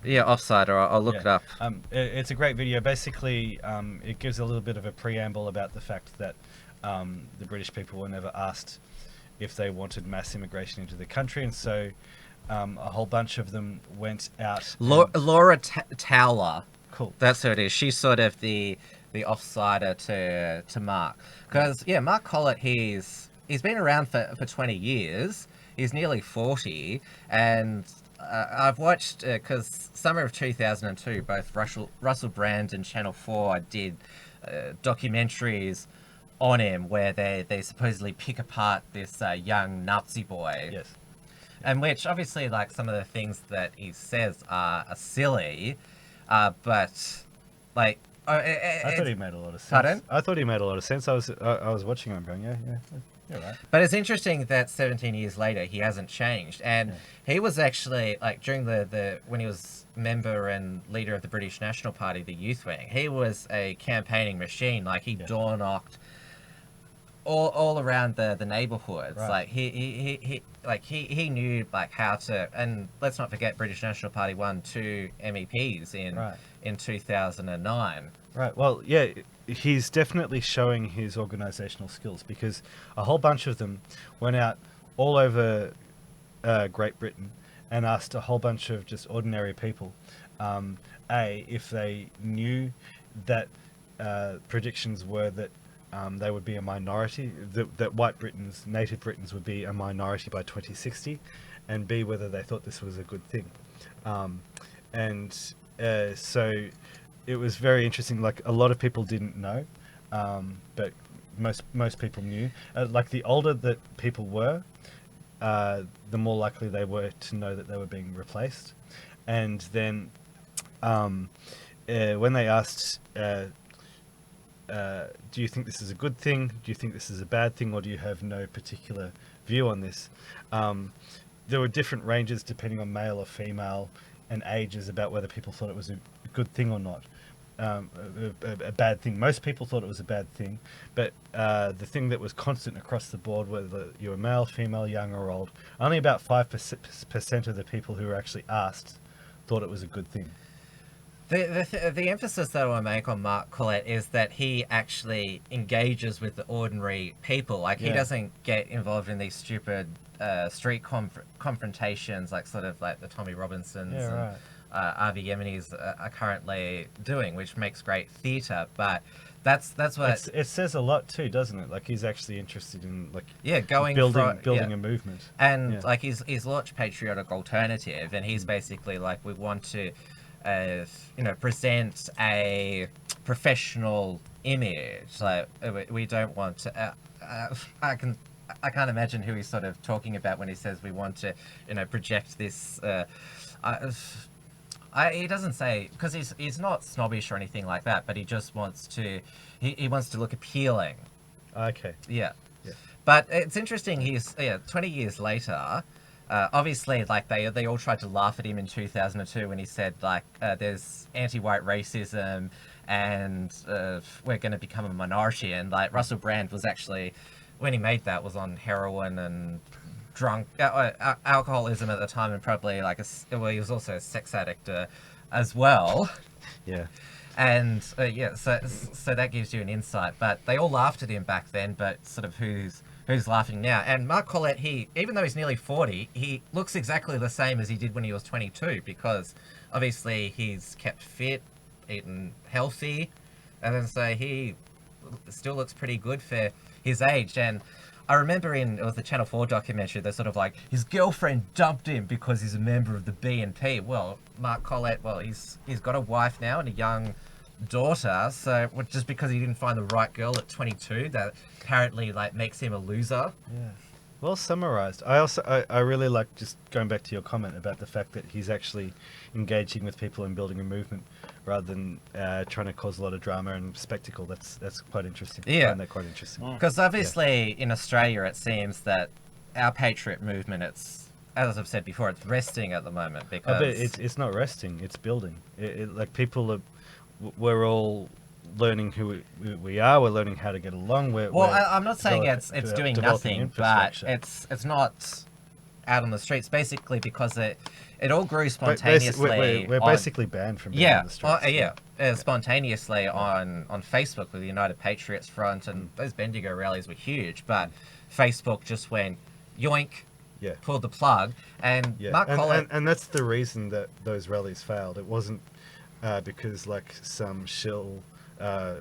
Yeah, Offside, or I'll look it up. It's a great video. Basically, it gives a little bit of a preamble about the fact that the British people were never asked if they wanted mass immigration into the country, and so a whole bunch of them went out. Laura Towler. Cool. That's who it is. She's sort of the offsider to Mark, because Mark Collett, he's been around for 20 years. He's nearly 40, and I've watched, because summer of 2002, both Russell Brand and Channel 4 did documentaries on him where they supposedly pick apart this young Nazi boy. Yes. And which, obviously, like, some of the things that he says are silly, but, like... I thought he made a lot of sense. Pardon? I thought he made a lot of sense. I was watching him going, yeah, right. But it's interesting that 17 years later, he hasn't changed. And he was actually, like, during when he was member and leader of the British National Party, the Youth Wing, he was a campaigning machine. Like, he door-knocked all around the neighborhoods. Right. Like, he knew, like, how to... And let's not forget, British National Party won 2 MEPs in 2009. Right. Well, yeah, he's definitely showing his organisational skills, because a whole bunch of them went out all over Great Britain and asked a whole bunch of just ordinary people, if they knew that predictions were that they would be a minority, that white Britons, native Britons, would be a minority by 2060, and B, whether they thought this was a good thing. So it was very interesting. Like, a lot of people didn't know, but most people knew. Like, the older that people were, the more likely they were to know that they were being replaced. And then when they asked, do you think this is a good thing? Do you think this is a bad thing? Or do you have no particular view on this? There were different ranges depending on male or female and ages about whether people thought it was a good thing or not. A bad thing. Most people thought it was a bad thing, but the thing that was constant across the board, whether you were male, female, young or old, only about 5% of the people who were actually asked thought it was a good thing. The emphasis that I want to make on Mark Collett is that he actually engages with the ordinary people. Like, he doesn't get involved in these stupid street confrontations, like sort of like the Tommy Robinsons and Avi Yeminis are currently doing, which makes great theatre. But that's what it says a lot too, doesn't it? Like, he's actually interested in building a movement, and like he's launched Patriotic Alternative, and he's basically like, we want to present a professional image. Like, we don't want to. I can't imagine who he's sort of talking about when he says we want to, project this. He doesn't say, because he's not snobbish or anything like that, but he just wants to. He wants to look appealing. Okay. Yeah. But it's interesting. He's 20 years later. Obviously, like, they all tried to laugh at him in 2002 when he said, like, there's anti-white racism and we're going to become a minority. And, like, Russell Brand was actually, when he made that, was on heroin and drunk, alcoholism at the time, and probably, like, he was also a sex addict as well. Yeah. And, so that gives you an insight. But they all laughed at him back then, but sort of who's laughing now? And Mark Collett, even though he's nearly 40, he looks exactly the same as he did when he was 22, because obviously he's kept fit, eaten healthy, and then so he still looks pretty good for his age. And I remember it was the Channel 4 documentary, they're sort of like, his girlfriend dumped him because he's a member of the BNP. Well, Mark Collett, he's got a wife now and a young daughter. So just because he didn't find the right girl at 22, that apparently like makes him a loser. Yeah. Well summarized. I really like just going back to your comment about the fact that he's actually engaging with people and building a movement rather than trying to cause a lot of drama and spectacle. That's quite interesting. I Yeah. find that quite interesting. Because obviously in Australia it seems that our patriot movement, it's, as I've said before, it's resting at the moment because But it's not resting. It's building. Like people are, we're all learning who we are. We're learning how to get along. I'm not saying it's doing developing nothing, but infrastructure. it's not out on the streets basically because it all grew spontaneously. We're basically banned from being on the streets. Spontaneously on Facebook with the United Patriots Front, and those Bendigo rallies were huge. But Facebook just went yoink, Yeah. pulled the plug, and Yeah. Mark Collett. And that's the reason that those rallies failed. It wasn't because like some shill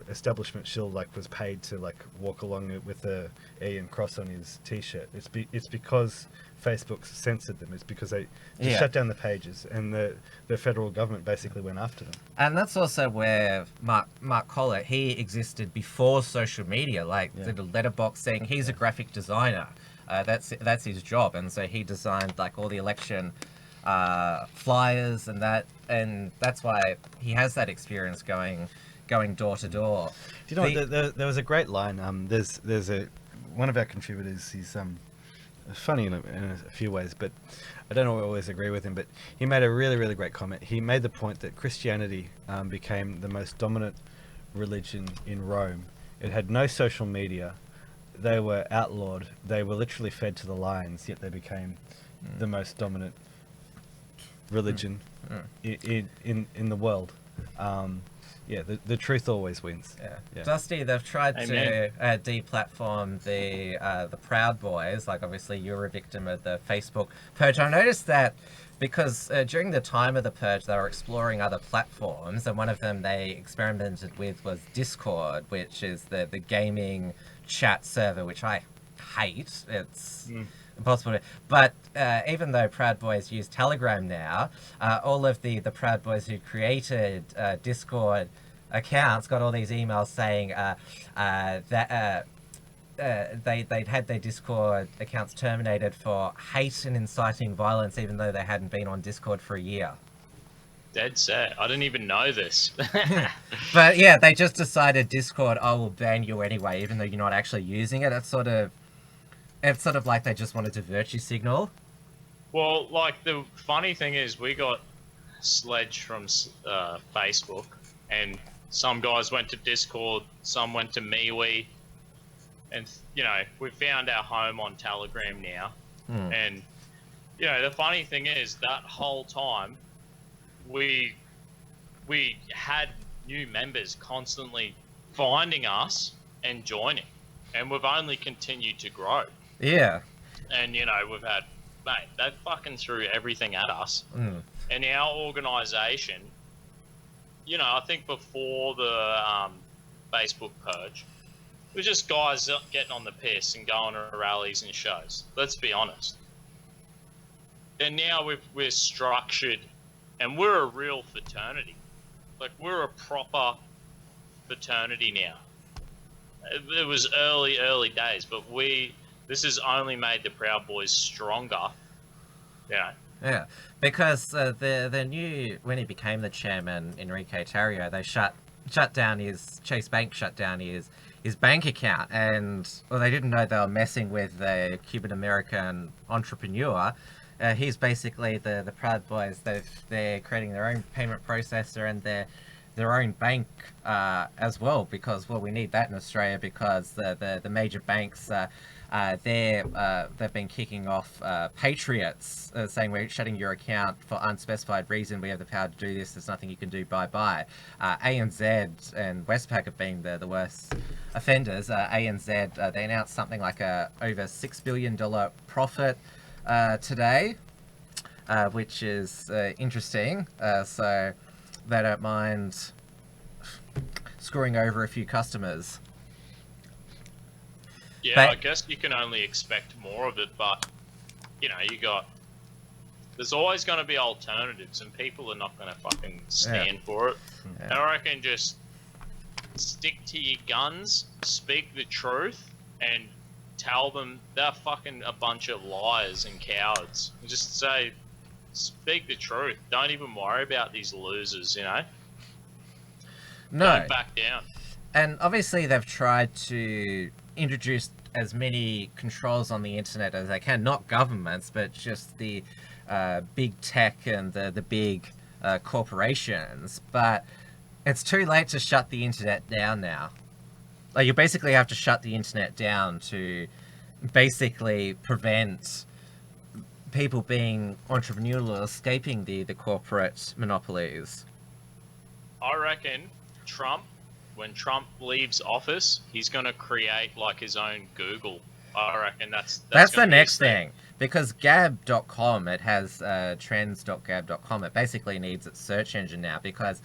establishment shill like was paid to like walk along it with a E and cross on his t-shirt. It's because Facebook censored them. It's because they just shut down the pages, and the federal government basically went after them. And that's also where Mark Collett, he existed before social media, like the letterboxing. He's a graphic designer. That's his job, and so he designed like all the election flyers and that's why he has that experience going door to door. Do you know what, there was a great line. There's one of our contributors. He's funny in a few ways, but I don't always agree with him. But he made a really, really great comment. He made the point that Christianity became the most dominant religion in Rome. It had no social media. They were outlawed. They were literally fed to the lions, yet they became the most dominant religion in the world. The truth always wins. Yeah. Dusty, they've tried to deplatform the Proud Boys. Like, obviously, you were a victim of the Facebook purge. I noticed that because during the time of the purge, they were exploring other platforms, and one of them they experimented with was Discord, which is the gaming chat server, which I hate. It's impossible. But even though Proud Boys use Telegram now, all of the Proud Boys who created Discord accounts got all these emails saying that they'd had their Discord accounts terminated for hate and inciting violence, even though they hadn't been on Discord for a year. Dead set. I didn't even know this. But yeah, they just decided Discord, I will ban you anyway, even though you're not actually using it. It's sort of like they just wanted to virtue signal. Well, like, the funny thing is, we got sledged from Facebook, and some guys went to Discord, some went to MeWe, and, you know, we found our home on Telegram now. And, you know, the funny thing is, that whole time, we had new members constantly finding us and joining, and we've only continued to grow. Yeah. And, you know, we've had, mate, they fucking threw everything at us. And our organisation, you know, I think before the Facebook purge, it was just guys getting on the piss and going to rallies and shows. Let's be honest. And now we're structured, and we're a real fraternity. Like, we're a proper fraternity now. It was early days, but this has only made the Proud Boys stronger. Yeah. Yeah, because the new, when he became the chairman, Enrique Tarrio, they shut down Chase Bank shut down his bank account, and they didn't know they were messing with the Cuban American entrepreneur. He's basically the Proud Boys. They're creating their own payment processor and their own bank as well, because we need that in Australia, because the major banks they've been kicking off patriots, saying we're shutting your account for unspecified reason. We have the power to do this. There's nothing you can do. Bye. ANZ and Westpac have been the worst offenders. ANZ they announced something like over $6 billion profit today, which is interesting. So they don't mind screwing over a few customers. Yeah, I guess you can only expect more of it, but, you know, there's always going to be alternatives, and people are not going to fucking stand for it. Yeah. And I reckon just stick to your guns, speak the truth, and tell them they're fucking a bunch of liars and cowards. Just say, speak the truth. Don't even worry about these losers, you know? No. Don't back down. And obviously they've tried to introduce as many controls on the internet as they can. Not governments, but just the big tech and the big corporations. But it's too late to shut the internet down now. Like, you basically have to shut the internet down to basically prevent people being entrepreneurial, escaping the corporate monopolies. I reckon when Trump leaves office, he's going to create like his own Google. I reckon that's the next thing. Because gab.com, it has trends.gab.com. It basically needs its search engine now, because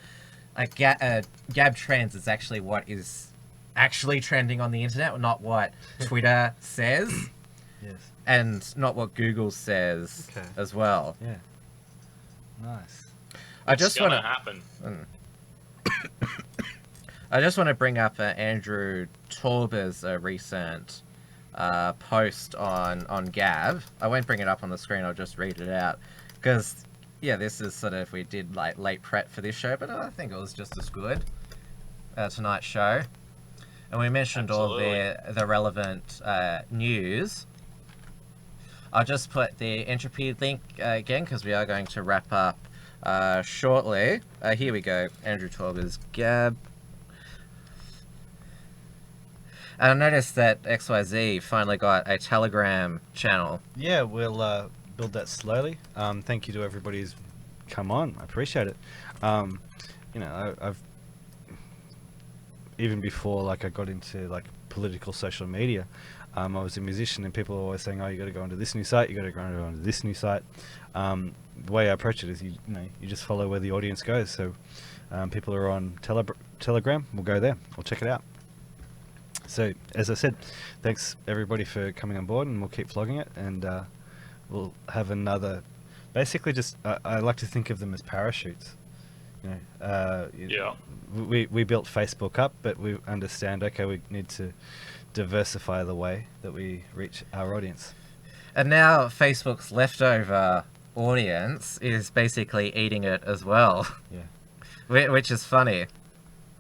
Gab Trends is actually what is actually trending on the internet, not what Twitter says. Yes. And not what Google says as well. Yeah. Nice. I just want to happen. I just want to bring up Andrew Torber's recent post on Gab. I won't bring it up on the screen. I'll just read it out, because this is sort of, we did like late prep for this show, but I think it was just as good tonight's show. And we mentioned Absolutely. all the relevant news. I'll just put the entropy link again, because we are going to wrap up shortly. Here we go. Andrew Torber's Gab. And I noticed that XYZ finally got a Telegram channel. Yeah, we'll build that slowly. Thank you to everybody who's come on. I appreciate it. I've even before I got into political social media, I was a musician, and people were always saying, "Oh, you got to go onto this new site. You got to go onto this new site." The way I approach it is, you just follow where the audience goes. So, people are on Telegram. We'll go there. We'll check it out. So, as I said, thanks everybody for coming on board, and we'll keep flogging it, and we'll have another. Basically, just I like to think of them as parachutes. We built Facebook up, but we understand, okay, we need to diversify the way that we reach our audience. And now Facebook's leftover audience is basically eating it as well. Yeah. Which is funny.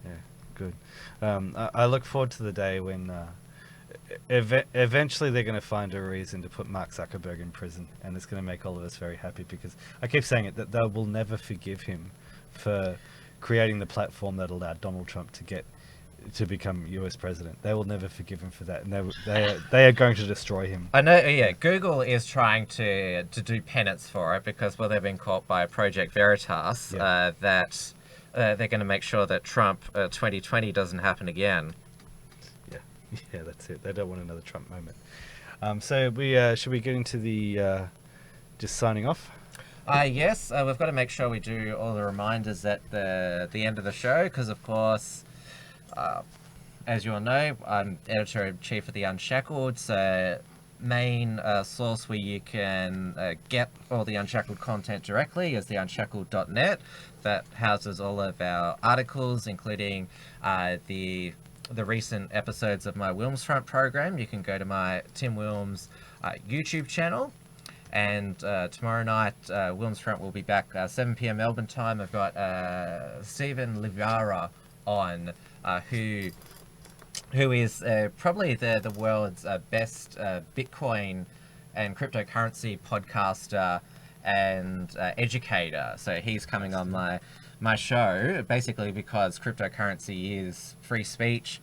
Yeah, good. I look forward to the day when eventually they're going to find a reason to put Mark Zuckerberg in prison, and it's going to make all of us very happy, because I keep saying it, that they will never forgive him for creating the platform that allowed Donald Trump to become US president. They will never forgive him for that, and they are going to destroy him. I know. Yeah, Google is trying to do penance for it, because they've been caught by Project Veritas that they're going to make sure that Trump 2020 doesn't happen again. Yeah, that's it. They don't want another Trump moment. So should we get into the just signing off? Yes, we've got to make sure we do all the reminders at the end of the show, because of course, as you all know, I'm editor-in-chief of The Unshackled, so main source where you can get all the Unshackled content directly is theunshackled.net. That houses all of our articles, including the recent episodes of my Wilms Front program. You can go to my Tim Wilms YouTube channel. And tomorrow night, Wilms Front will be back 7 p.m. Melbourne time. I've got Stephen Livara on, who is probably the world's best Bitcoin and cryptocurrency podcaster and educator. So he's coming on my show, basically because cryptocurrency is free speech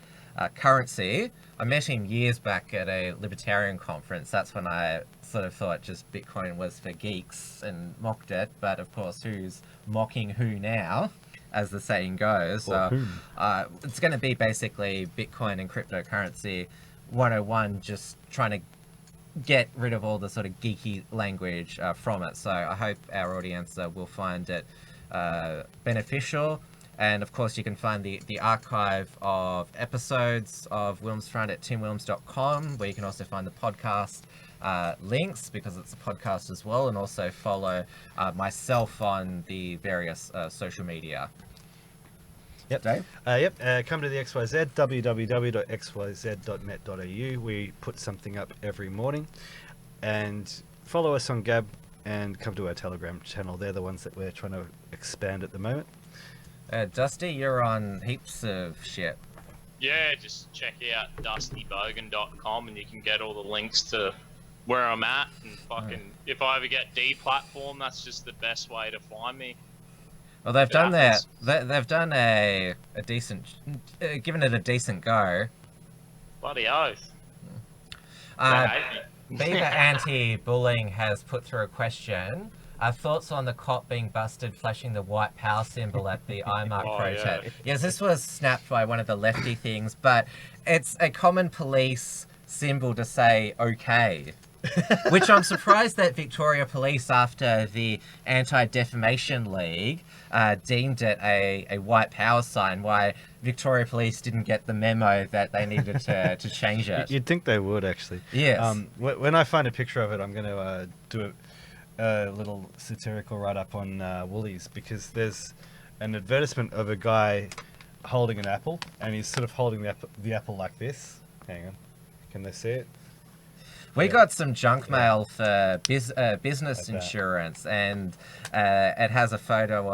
currency. I met him years back at a libertarian conference. That's when I sort of thought just Bitcoin was for geeks and mocked it. But of course, who's mocking who now, as the saying goes? It's going to be basically Bitcoin and cryptocurrency 101, just trying to get rid of all the sort of geeky language from it. So I hope our audience will find it beneficial. And of course, you can find the archive of episodes of Wilms Front at timwilms.com, where you can also find the podcast links, because it's a podcast as well, and also follow myself on the various social media. Yep. Dave? Come to the XYZ, www.xyz.net.au. We put something up every morning. And follow us on Gab and come to our Telegram channel. They're the ones that we're trying to expand at the moment. Dusty, you're on heaps of shit. Yeah, just check out dustybogan.com and you can get all the links to where I'm at. And fucking, if I ever get deplatformed, that's just the best way to find me. Well, they've done they've done a decent, given it a decent go. Bloody oath. Beaver Anti-Bullying has put through a question. Thoughts on the cop being busted flashing the white power symbol at the IMARC protest? Yeah. Yes, this was snapped by one of the lefty things, but it's a common police symbol to say okay. Which I'm surprised that Victoria Police, after the Anti-Defamation League, deemed it a white power sign, why Victoria Police didn't get the memo that they needed to change it. You'd think they would, actually. Yes. When I find a picture of it, I'm going to do a little satirical write-up on Woolies, because there's an advertisement of a guy holding an apple, and he's sort of holding the apple like this. Hang on. Can they see it? We got some junk mail for business Like that. insurance, and it has a photo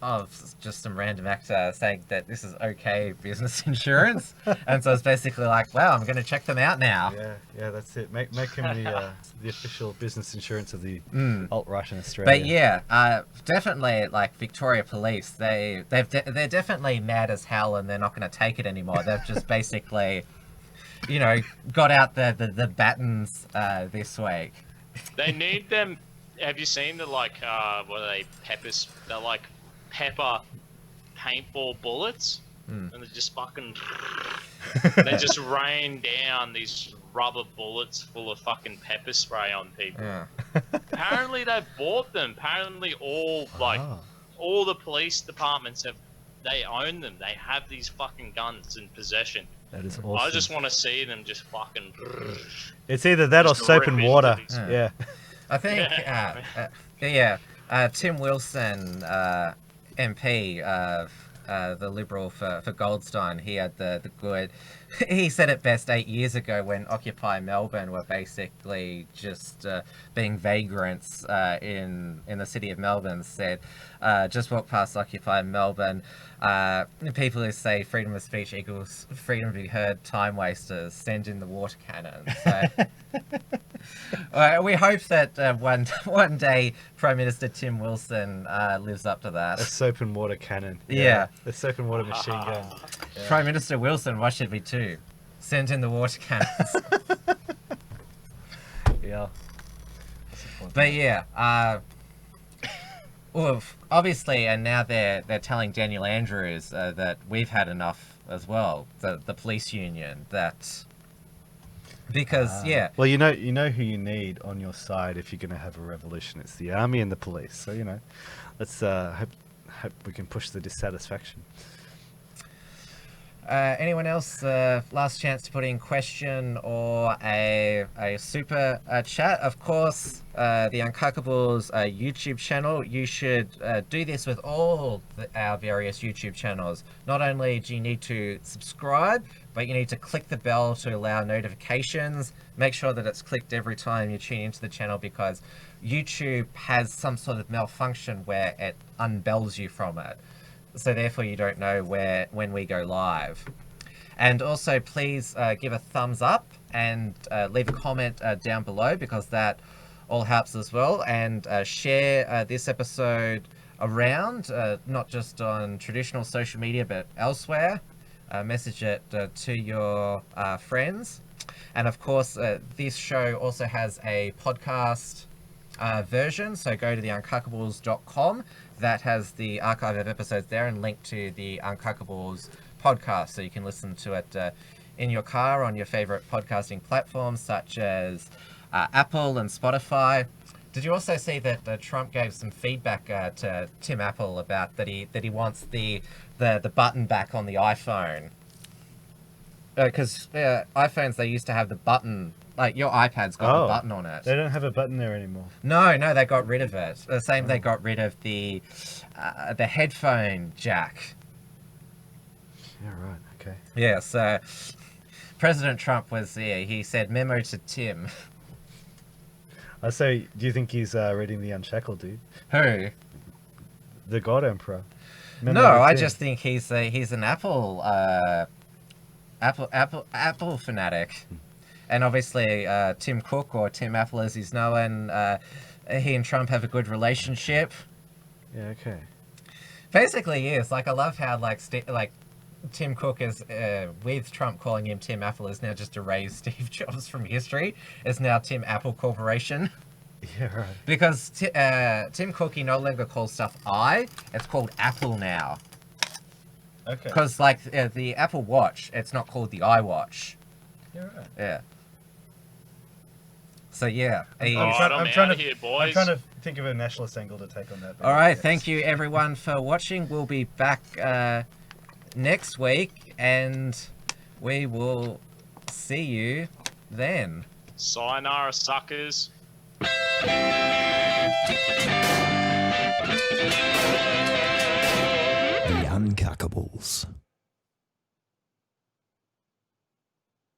of just some random actor saying that this is okay business insurance, and so it's basically like, wow, I'm going to check them out now. Yeah, that's it. Make him the official business insurance of the alt-right in Australia. But yeah, definitely, like Victoria Police, they're definitely mad as hell, and they're not going to take it anymore. They've just basically, got out the batons this week. They need them. Have you seen the what are they? Peppers. They're like pepper paintball bullets, and they just fucking. They just rain down these rubber bullets full of fucking pepper spray on people. Yeah. Apparently they've bought them. Apparently all the police departments they own them. They have these fucking guns in possession. That is awesome. I just want to see them just fucking. It's either that or Just soap and rip water. into Yeah. I think, Tim Wilson, MP, the Liberal for Goldstein, he had the good... He said it best 8 years ago when Occupy Melbourne were basically just being vagrants in the city of Melbourne, said, just walk past Occupy Melbourne, people who say freedom of speech equals freedom to be heard, time wasters, send in the water cannon. So we hope that one day Prime Minister Tim Wilson lives up to that. A soap and water cannon. Yeah. A soap and water machine gun. Yeah. Prime Minister Wilson, what should we do? Send in the water cannons. Yeah. But yeah, well, obviously, and now they're telling Daniel Andrews that we've had enough as well, the police union, that because Well, you know who you need on your side if you're going to have a revolution. It's the army and the police. So let's hope we can push the dissatisfaction. Anyone else? Last chance to put in question or a super chat. Of course, the Uncuckables YouTube channel. You should do this with all our various YouTube channels. Not only do you need to subscribe, but you need to click the bell to allow notifications. Make sure that it's clicked every time you tune into the channel, because YouTube has some sort of malfunction where it unbells you from it. So therefore you don't know when we go live. And also please give a thumbs up and leave a comment down below, because that all helps as well. And share this episode around, not just on traditional social media but elsewhere. Message it to your friends. And of course this show also has a podcast version, so go to the uncuckables.com. That has the archive of episodes there and link to the Uncuckables podcast, so you can listen to it in your car on your favorite podcasting platforms such as Apple and Spotify. Did you also see that Trump gave some feedback to Tim Apple about that he wants the button back on the iPhone? Because iPhones, they used to have the button. Like, your iPad's got the button on it. They don't have a button there anymore. No, they got rid of it. The same, they got rid of the headphone jack. Yeah, right. Okay. Yeah, so President Trump was there. He said, memo to Tim. I say, do you think he's reading the Unshackled, dude? Who? The God Emperor. No, I just think he's an Apple fanatic, and obviously Tim Cook, or Tim Apple as he's known, he and Trump have a good relationship. Yeah. Okay. Basically, yes. Like I love how like Tim Cook is with Trump calling him Tim Apple is now just erased Steve Jobs from history. It's now Tim Apple Corporation. Yeah, right. Because Tim Cook, he no longer calls stuff it's called Apple now. Okay. Because, like, the Apple Watch, it's not called the iWatch. Yeah, right. Yeah. So, yeah. I'm out of here, boys. I'm trying to think of a nationalist angle to take on that. All right, thank you, everyone, for watching. We'll be back next week, and we will see you then. Sayonara, suckers. The Uncuckables.